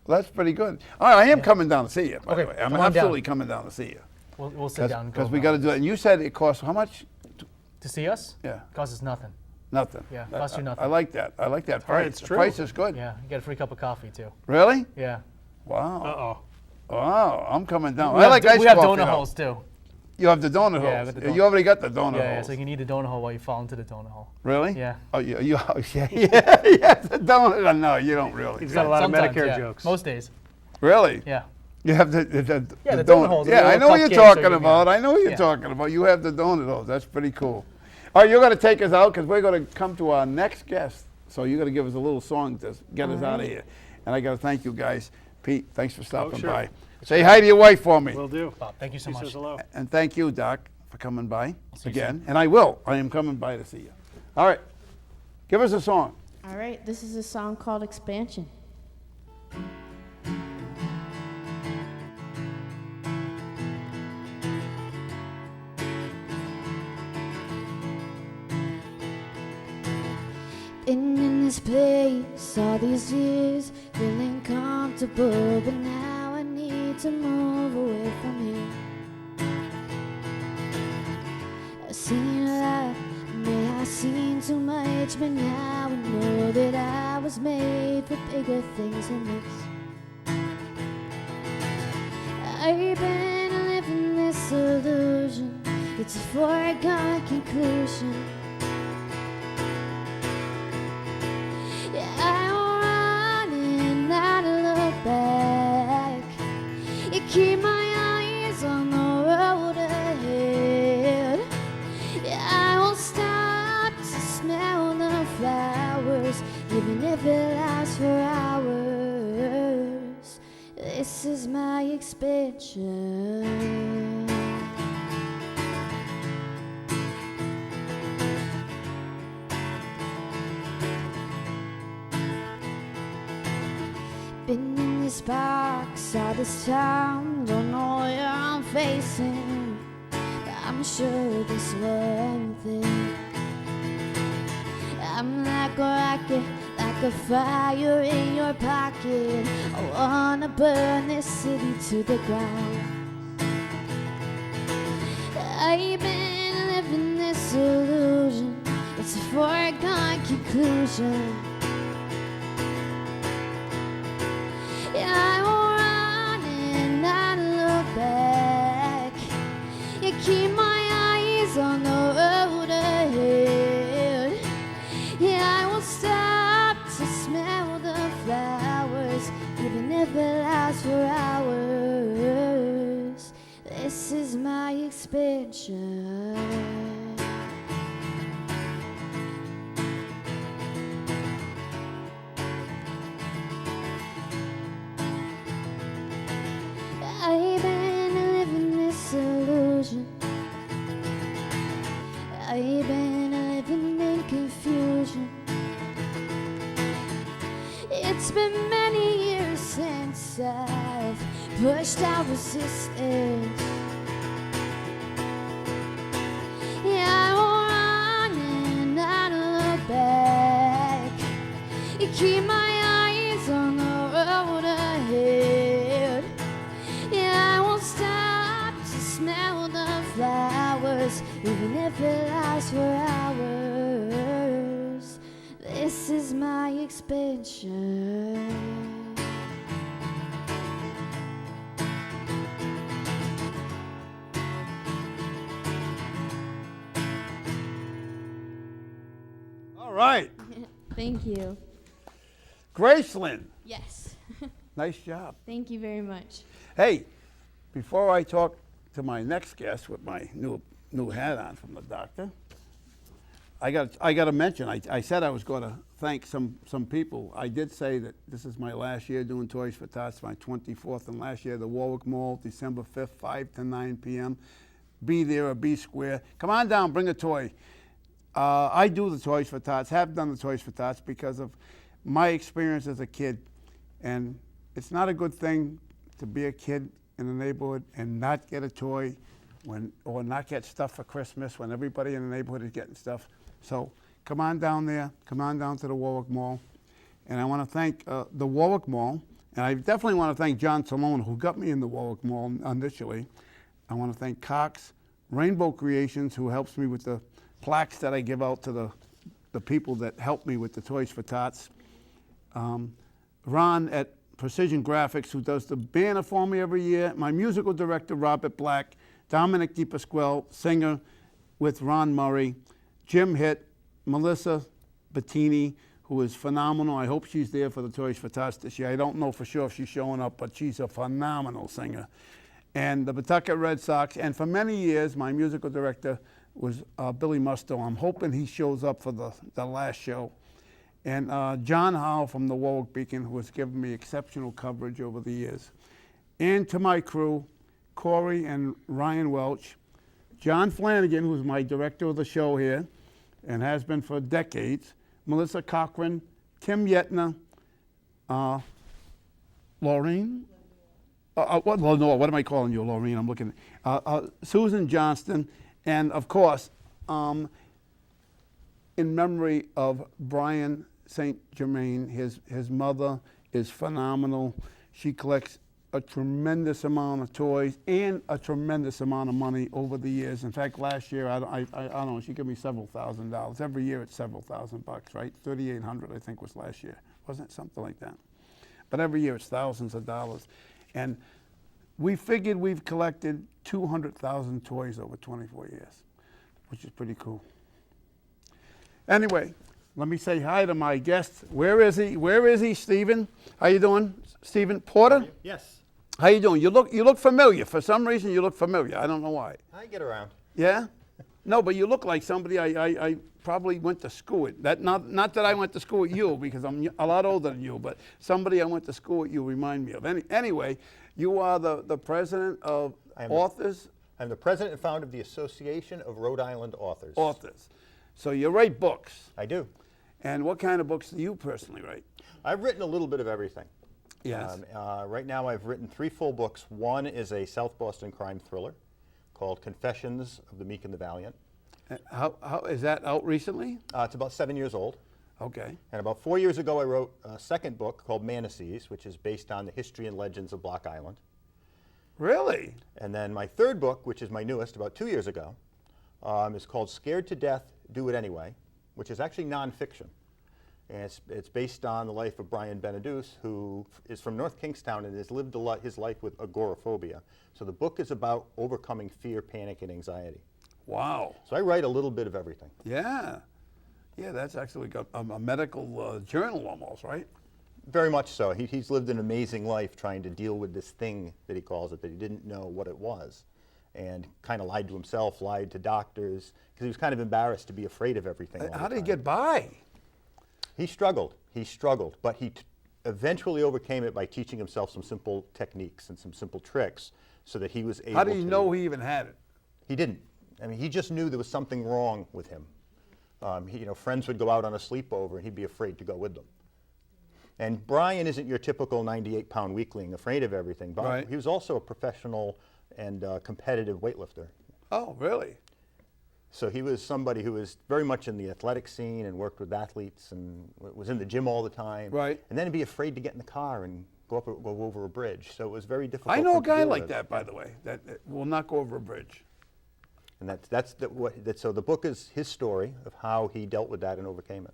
Well, that's pretty good. All right, I am coming down to see you, by the Okay, way. I'm come on absolutely down. coming down to see you. We'll sit down and go Because we over got to it. do it. And you said it costs how much? To see us? Yeah. Costs us nothing. Nothing. Yeah, costs you nothing. I like that. I like that right, price. it's The true. price is good. Yeah, you get a free cup of coffee too. Really? Yeah. Wow. Uh-oh. Wow, I'm coming down. We I have like do- ice we have coffee, donut though. holes too. You have the donut Yeah, I holes. got the donut- You already got the donut Yeah, holes. so you can eat a donut hole while you fall into the donut hole. Really? Yeah. Oh, yeah, yeah, the donut. No, you don't really. He's got a lot Sometimes, of Medicare yeah. jokes. Most days. Really? Yeah. You have the Yeah, the donut holes, the Yeah, I little know what you're cupcakes or talking you- about. I know what you're Yeah. talking about. You have the donut holes. That's pretty cool. All right, you're going to take us out because we're going to come to our next guest. So you're going to give us a little song to get us out of here. And I got to thank you guys. Pete, thanks for stopping sure. by. Say hi to your wife for me. Will do. Bob, thank you so She much. says hello. And thank you, Doc, for coming by see you again. And I will. I am coming by to see you. All right. Give us a song. All right, this is a song called Expansion. Been in this place all these years, feeling comfortable, but now I need to move away from here. seen a lot, may have seen too much, but now I know that I was made for bigger things than this. I've been living this illusion, it's a foregone conclusion. Yeah, I'm running out of look back. You keep my eyes on the road ahead. Yeah, I won't stop to smell the flowers, even if it lasts for hours. This is my expansion. Been in this box all this time, don't know where I'm facing, but I'm sure this one thing. I'm like a rocket, like a fire in your pocket. I wanna burn this city to the ground. I've been living this illusion, it's a foregone conclusion. Yeah, I'm running out of look back. You keep my eyes on the road ahead. Yeah, I won't stop to smell the flowers, even if it lasts for hours. This is my expansion. I've been living this illusion. I've been living in confusion. It's been many years since I've pushed out resistance. Yeah, I'm running out of look back. You keep my eyes on the road ahead. Yeah, I won't stop to smell the flowers, even if it lasts for hours. This is my expansion. All right. Thank you. Gracelyn, Yes. nice job. Thank you very much. Hey, before I talk to my next guest with my new hat on from the doctor, I got to mention, I said I was going to thank some people. I did say that this is my last year doing Toys for Tots, my 24th and last year at the Warwick Mall, December 5th, 5 to 9 p.m. Be there or be square. Come on down, bring a toy. I do the Toys for Tots, have done the Toys for Tots because of my experience as a kid. And it's not a good thing to be a kid in the neighborhood and not get a toy or not get stuff for Christmas when everybody in the neighborhood is getting stuff. So come on down there, come on down to the Warwick Mall. And I want to thank the Warwick Mall, and I definitely want to thank John Salone, who got me in the Warwick Mall initially. I want to thank Cox Rainbow Creations, who helps me with the plaques that I give out to the people that help me with the Toys for Tots. Ron at Precision Graphics, who does the banner for me every year. My musical director, Robert Black. Dominic DiPasquale, singer with Ron Murray. Jim Hitt, Melissa Bettini, who is phenomenal. I hope she's there for the Toys for Tots this year. I don't know for sure if she's showing up, but she's a phenomenal singer. And the Pawtucket Red Sox. And for many years, my musical director was Billy Musto. I'm hoping he shows up for the last show. And John Howell from the Warwick Beacon, who has given me exceptional coverage over the years. And to my crew, Corey and Ryan Welch, John Flanagan, who's my director of the show here and has been for decades, Melissa Cochran, Tim Yetna, Laureen? What am I calling you, Laureen? I'm looking at Susan Johnston, and of course, in memory of Brian St. Germain, his mother is phenomenal. She collects a tremendous amount of toys and a tremendous amount of money over the years. In fact, last year, I don't know, she gave me several $1,000s. Every year it's several $1,000s, right? $3,800, I think, was last year. Wasn't it something like that? But every year it's thousands of dollars. And we figured we've collected 200,000 toys over 24 years, which is pretty cool. Anyway, let me say hi to my guest. Where is he? Where is he, Stephen? How you doing, Stephen Porter? Yes, How you doing? You look familiar. For some reason, you look familiar. I don't know why. I get around. Yeah? No, but you look like somebody I probably went to school with. Not that I went to school with you, because I'm a lot older than you, but somebody I went to school with you remind me of. Anyway, you are the president of Authors? I'm the president and founder of the Association of Rhode Island Authors. Authors. So you write books. I do. And what kind of books do you personally write? I've written a little bit of everything. Yes. Right now I've written 3 full books. One is a South Boston crime thriller called Confessions of the Meek and the Valiant. How is that out recently? It's about 7 years old. Okay. And about 4 years ago I wrote a second book called Manasees, which is based on the history and legends of Block Island. Really? And then my third book, which is my newest, about 2 years ago, is called Scared to Death, Do It Anyway, which is actually nonfiction. And it's based on the life of Brian Beneduce, who is from North Kingstown and has lived his life with agoraphobia. So the book is about overcoming fear, panic, and anxiety. Wow. So I write a little bit of everything. Yeah. Yeah, that's actually a medical journal almost, right? Very much so. He's lived an amazing life trying to deal with this thing that he calls it, that he didn't know what it was. And kind of lied to himself, lied to doctors, because he was kind of embarrassed to be afraid of everything. How did he get by? He struggled, but he eventually overcame it by teaching himself some simple techniques and some simple tricks so that he was able to... How did he know he even had it? He didn't. I mean, he just knew there was something wrong with him. Friends would go out on a sleepover and he'd be afraid to go with them. And Brian isn't your typical 98-pound weakling afraid of everything, but right. He was also a professional and competitive weightlifter. Oh, really? So he was somebody who was very much in the athletic scene and worked with athletes and was in the gym all the time. Right. And then he'd be afraid to get in the car and go over a bridge. So it was very difficult. I know a to guy deal like with. that, by the way, that will not go over a bridge. And so the book is his story of how he dealt with that and overcame it.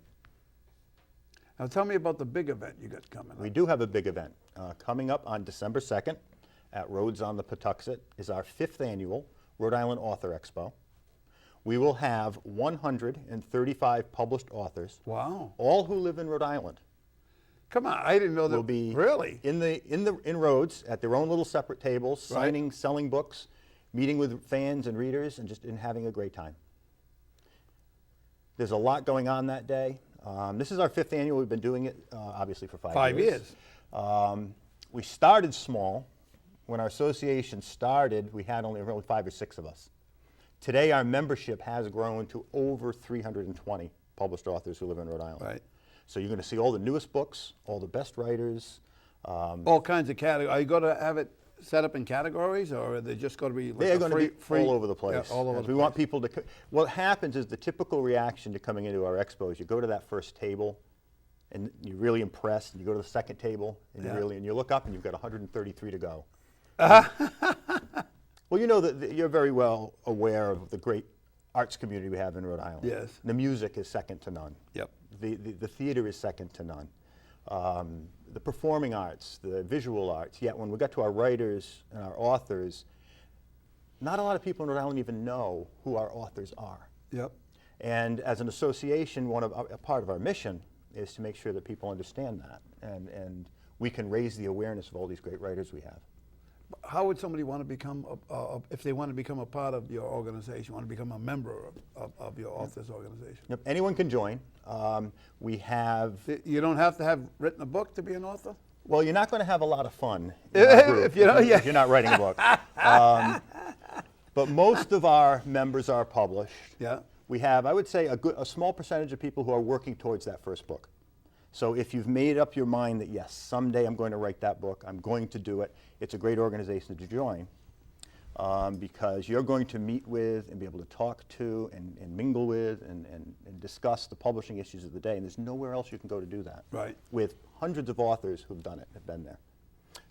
Now tell me about the big event you got coming up. We do have a big event. Coming up on December 2nd at Rhodes on the Patuxent is our 5th annual Rhode Island Author Expo. We will have 135 published authors. Wow. All who live in Rhode Island. Come on, I didn't know that. Will be really in Rhodes at their own little separate tables, signing, selling books, meeting with fans and readers, and just having a great time. There's a lot going on that day. This is our 5th annual. We've been doing it obviously for 5 years. 5 years. We started small. When our association started, we had only 5 or 6 of us. Today, our membership has grown to over 320 published authors who live in Rhode Island. Right. So you're going to see all the newest books, all the best writers. All kinds of categories. Are you going to have it set up in categories, or are they just going to be like They are going to be free? all over the place. Yeah, all over the we place. want people to... What happens is the typical reaction to coming into our expo is you go to that first table, and you're really impressed, and you go to the second table, and you look up, and you've got 133 to go. Well, you know that you're very well aware of the great arts community we have in Rhode Island. Yes. The music is second to none. Yep. The theater is second to none. The performing arts, the visual arts. Yet when we got to our writers and our authors, not a lot of people in Rhode Island even know who our authors are. Yep. And as an association, a part of our mission is to make sure that people understand that, and we can raise the awareness of all these great writers we have. How would somebody want to become, if they want to become a part of your organization, want to become a member of your authors organization? Yep, anyone can join. We have... You don't have to have written a book to be an author? Well, you're not going to have a lot of fun in our group if you're not writing a book. But most of our members are published. Yeah. We have, I would say, a small percentage of people who are working towards that first book. So if you've made up your mind that, yes, someday I'm going to write that book, I'm going to do it, it's a great organization to join because you're going to meet with and be able to talk to and mingle with and discuss the publishing issues of the day. And there's nowhere else you can go to do that. Right. With hundreds of authors who've done it, have been there.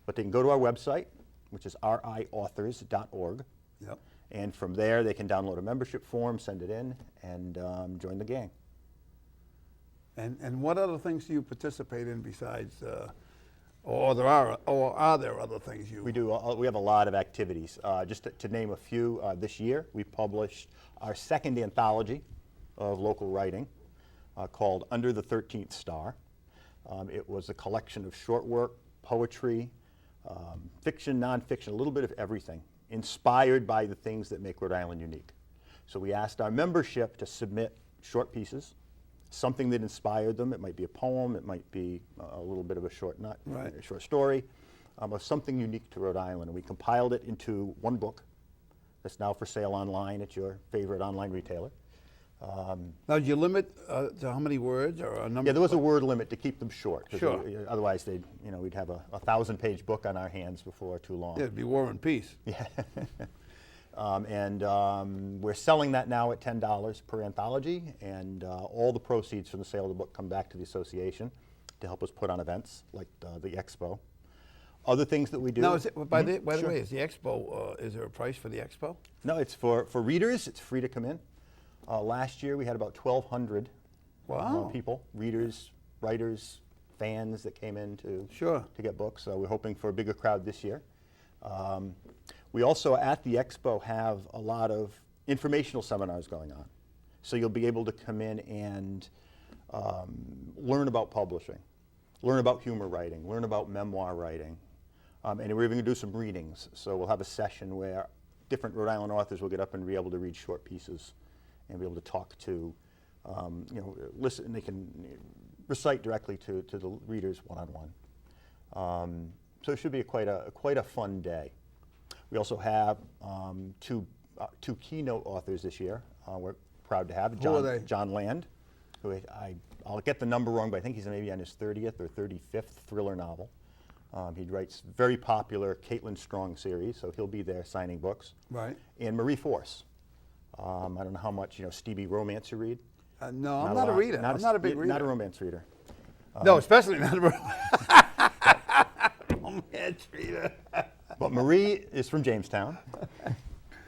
But they can go to our website, which is riauthors.org. Yep. And from there, they can download a membership form, send it in, and join the gang. And what other things do you participate in besides, or are there other things you? We do. We have a lot of activities. Just to name a few, this year we published our second anthology of local writing called Under the 13th Star. It was a collection of short work, poetry, fiction, nonfiction, a little bit of everything, inspired by the things that make Rhode Island unique. So we asked our membership to submit short pieces, something that inspired them. It might be a poem, it might be a little bit of a short story, of something unique to Rhode Island. And we compiled it into one book that's now for sale online at your favorite online retailer. Now, do you limit to how many words or a number? Yeah, there was a word limit to keep them short. 'Cause Sure. Otherwise, we'd have a 1,000-page book on our hands before too long. Yeah, it'd be War and Peace. Yeah. We're selling that now at $10 per anthology, and all the proceeds from the sale of the book come back to the association to help us put on events like the expo. Other things that we do. Now, by the Sure. way, is the expo? Is there a price for the expo? No, it's for readers. It's free to come in. Last year we had about 1,200 Wow. people, readers, writers, fans that came in to get books. So we're hoping for a bigger crowd this year. We also at the expo have a lot of informational seminars going on. So you'll be able to come in and learn about publishing, learn about humor writing, learn about memoir writing. And we're even going to do some readings. So we'll have a session where different Rhode Island authors will get up and be able to read short pieces and be able to talk to, listen, and they can recite directly to the readers one-on-one. So it should be quite a fun day. We also have two keynote authors this year. We're proud to have Who are they? John Land, who I'll get the number wrong, but I think he's maybe on his 30th or 35th thriller novel. He writes very popular Caitlin Strong series, so he'll be there signing books. Right. And Marie Force. I don't know how much Stevie romance you read. No, I'm not a reader. I'm not a big reader. Not a romance reader. No, especially not a romance reader. But Marie is from Jamestown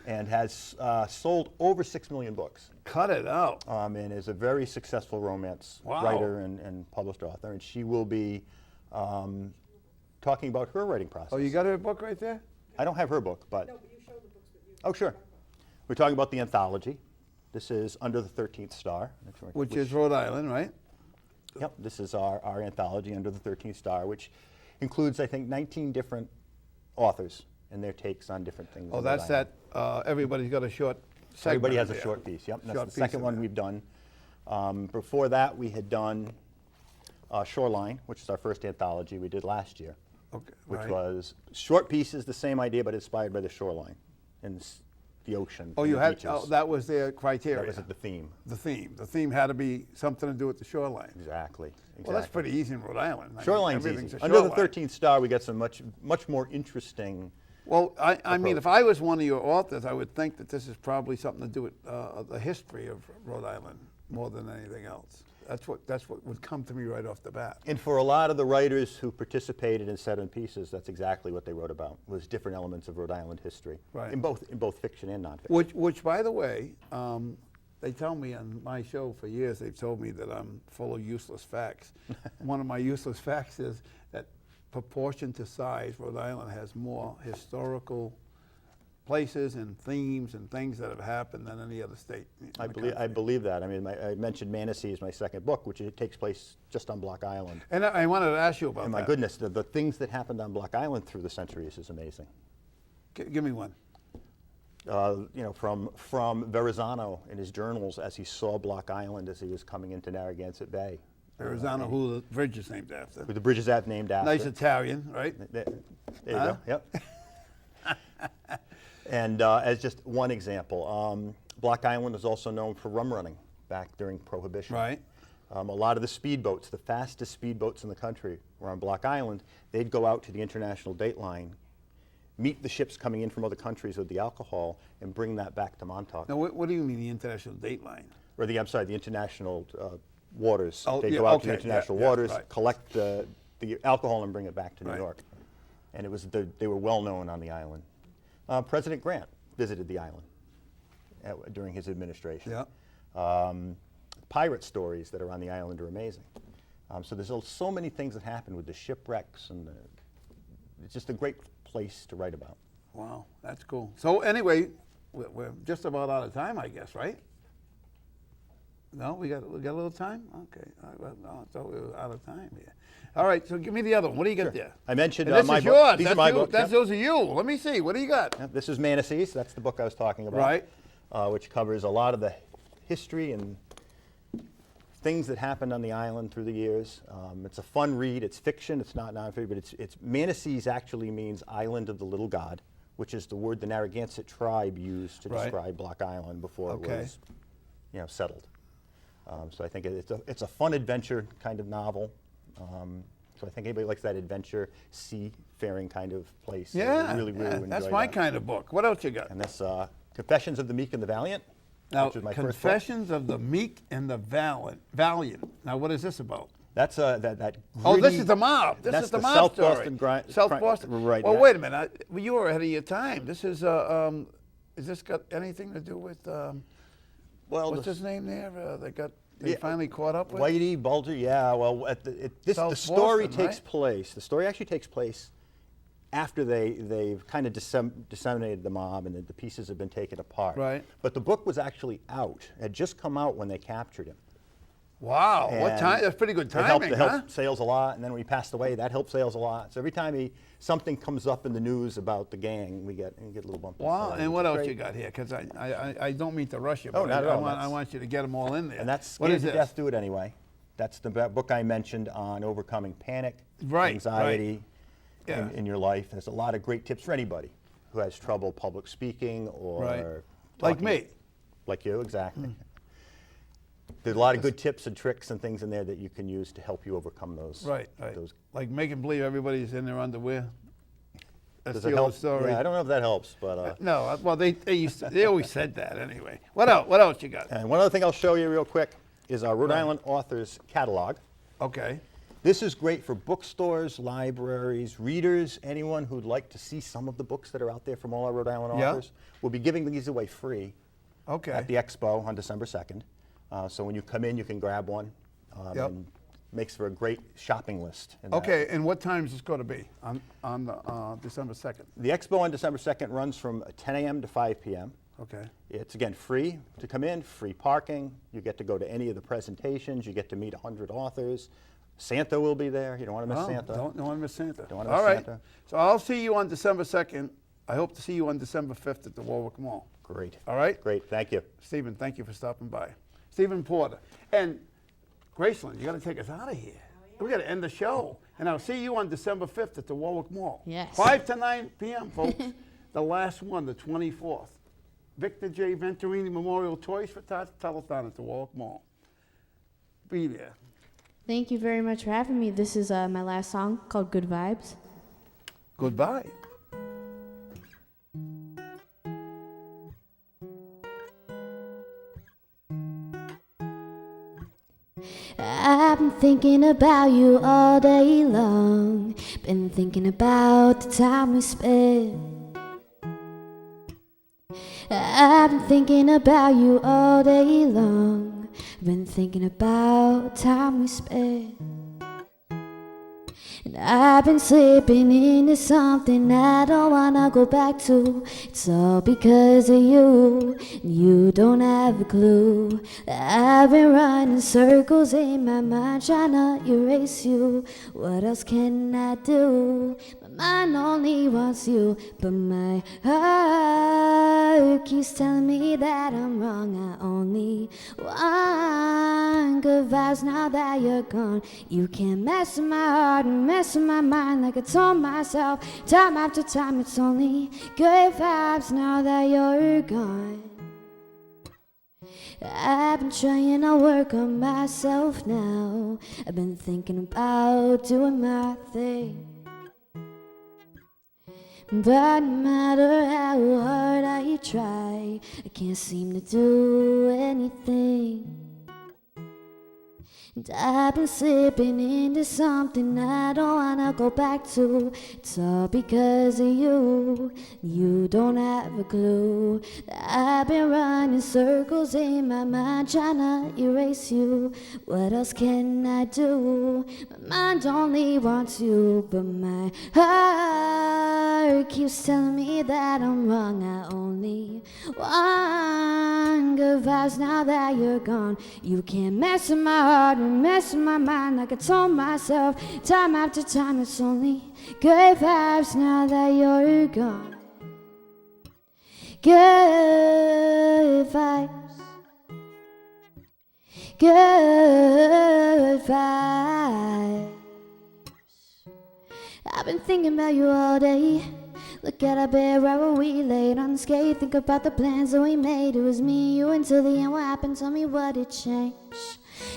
and has sold over 6 million books. Cut it out. And is a very successful romance Wow. writer and published author. And she will be talking about her writing process. Oh, you got her book right there? I don't have her book, but. No, but you showed the books that you. Oh, sure. We're talking about the anthology. This is Under the 13th Star. Which is Rhode Island, right? Yep, this is our anthology, Under the 13th Star, which includes, I think, 19 different authors and their takes on different things. Oh, in that's Rhode that, everybody's got a short segment. Everybody has a there. short piece, yep. And Short that's the piece second of one that. we've done. Before that, we had done Shoreline, which is our first anthology we did last year, Okay, which right. was short pieces, the same idea, but inspired by the shoreline and the ocean. Oh, and you the had, beaches. that was their criteria. That was the theme. The theme. The theme had to be something to do with the shoreline. Exactly. Well, that's pretty easy in Rhode Island. I mean, Shoreline's everything's easy. a Under the shoreline. 13th Star, we got some much more interesting. Well, I mean, if approach. I was one of your authors, I would think that this is probably something to do with the history of Rhode Island more than anything else. That's what would come to me right off the bat. And for a lot of the writers who participated in 7 pieces, that's exactly what they wrote about, was different elements of Rhode Island history. Right. In both fiction and nonfiction. Which, by the way, they tell me on my show for years, they've told me that I'm full of useless facts. One of my useless facts is that proportion to size, Rhode Island has more historical places and themes and things that have happened than any other state. in the I country. believe that. I mean, I mentioned Manistee is my second book, which it takes place just on Block Island. And I wanted to ask you about And that. my goodness, the things that happened on Block Island through the centuries is amazing. Give me one. From Verrazano in his journals as he saw Block Island as he was coming into Narragansett Bay. Arizona, who the bridge is named after. With the bridges that named after. Nice Italian, right? There you Huh? go. Yep. And as just one example, Block Island is also known for rum running back during Prohibition. Right. A lot of the speedboats, the fastest speedboats in the country, were on Block Island. They'd go out to the international date line, meet the ships coming in from other countries with the alcohol, and bring that back to Montauk. Now, what do you mean the international date line? Or the international waters. Oh, They'd yeah, go out to the okay, international yeah, waters, right. collect the alcohol, and bring it back to New Right. York. and they were well known on the island. President Grant visited the island during his administration. Yeah. Pirate stories that are on the island are amazing. So there's so many things that happen with the shipwrecks, and it's just a great place to write about. Wow, that's cool. So anyway, we're just about out of time, I guess, right? No, we got a little time? Okay. Well, no, so we're out of time here. All right, so give me the other one. What do you got there? I mentioned And this my is book. yours. These That's are my you. books. That's Yep. those are you. Let me see. What do you got? Yep, this is Manassas. That's the book I was talking about. Right. Which covers a lot of the history and things that happened on the island through the years. It's a fun read. It's fiction. It's not nonfiction, but it's Manassas actually means Island of the Little God, which is the word the Narragansett tribe used to Right. describe Block Island before Okay. it was, settled. So I think it's a fun adventure kind of novel. So I think anybody likes that adventure, seafaring kind of place. Yeah, really yeah, enjoy that's my that. kind of book. What else you got? And that's Confessions of the Meek and the Valiant. Now, which is my first book. Confessions of the Meek and the Valiant. Now, what is this about? That's that. Oh, this gritty- is the mob. This that's is the the mob South story. Boston South Boston. right. Well, that- wait a minute. You were ahead of your time. This is this got anything to do with well, what's the- his name there? They Yeah, finally caught up with. Whitey Bulger, yeah. Well, the South story Boston, takes right? place. The story actually takes place after they've kind of disseminated the mob and the pieces have been taken apart. Right. But the book was actually out. It had just come out when they captured him. Wow, what And time? That's pretty good It helped, timing, it huh? helped sales a lot, and then when he passed away, that helped sales a lot. So every time something comes up in the news about the gang, we get a little bump. Wow, and what else Great. you got here? Because I don't mean to rush you, Oh, but not at all. I That's- want you to get them all in there. And that's what Scared is to this? Death, Do It Anyway. That's the book I mentioned on overcoming panic, Right, anxiety Yeah. in your life. There's a lot of great tips for anybody who has trouble public speaking or Right. Like talking- me. Like you, exactly. There's a lot of good tips and tricks and things in there that you can use to help you overcome those. Right. Those, Like making believe everybody's in their underwear. That's does the it old help? story. Yeah, I don't know if that helps, but. No, well, they always said that anyway. What else? What else you got? And one other thing I'll show you real quick is our Rhode Island Authors catalog. Okay. This is great for bookstores, libraries, readers, anyone who'd like to see some of the books that are out there from all our Rhode Island Yeah. authors. We'll be giving these away free Okay. at the expo on December 2nd. So when you come in, you can grab one. Yep. And makes for a great shopping list. in that. Okay, and what time is this going to be on December 2nd? The expo on December 2nd runs from 10 a.m. to 5 p.m. Okay. It's, again, free to come in, free parking. You get to go to any of the presentations. You get to meet 100 authors. Santa will be there. You don't want to miss Oh, Santa. Don't want to miss Santa. Don't wanna miss All right. Santa. So I'll see you on December 2nd. I hope to see you on December 5th at the Warwick Mall. Great. All right? Great. Thank you. Stephen, thank you for stopping by. Stephen Porter. And Gracelyn, you got to take us out of here. We got to end the show. And I'll see you on December 5th at the Warwick Mall. Yes. 5 to 9 p.m., folks. The last one, the 24th. Victor J. Venturini Memorial Toys for Tots Telethon at the Warwick Mall. Be there. Thank you very much for having me. This is my last song called Good Vibes. Goodbye. I've been thinking about you all day long. Been thinking about the time we spent. I've been thinking about you all day long. Been thinking about the time we spent. And I've been slipping into something I don't wanna go back to. It's all because of you, and you don't have a clue. I've been running circles in my mind trying to erase you. What else can I do? My mind only wants you, but my heart keeps telling me that I'm wrong. I only want good vibes now that you're gone. You can't mess with my heart and mess with my mind like I told myself time after time. It's only good vibes now that you're gone. I've been trying to work on myself now. I've been thinking about doing my thing. But no matter how hard I try, I can't seem to do anything. And I've been slipping into something I don't wanna go back to. It's all because of you. You don't have a clue that I've been running circles in my mind trying to erase you. What else can I do? My mind only wants you, but my heart keeps telling me that I'm wrong. I only want good vibes now that you're gone. You can't mess with my heart and mess with my mind like I told myself time after time. It's only good vibes now that you're gone. Good vibes. Good vibes. I've been thinking about you all day. Look at our bed right where we laid unscathed. Think about the plans that we made. It was me, you until the end. What happened? Tell me what had changed.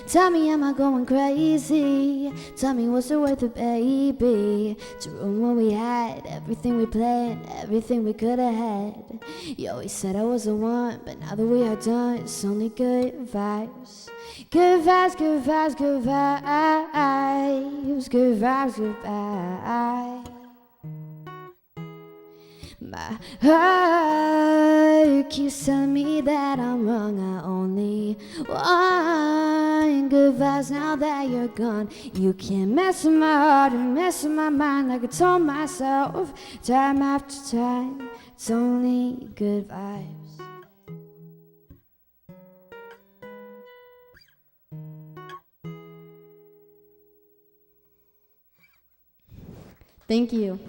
Tell me, am I going crazy? Tell me, what's it worth it, baby? To ruin what we had, everything we planned, everything we could have had. You always said I was the one, but now that we are done, it's only good vibes. Good vibes, good vibes, good vibes. Good vibes, good vibes. My heart keeps telling me that I'm wrong. I only want good vibes now that you're gone. You can't mess with my heart and mess with my mind like I told myself time after time. It's only good vibes. Thank you.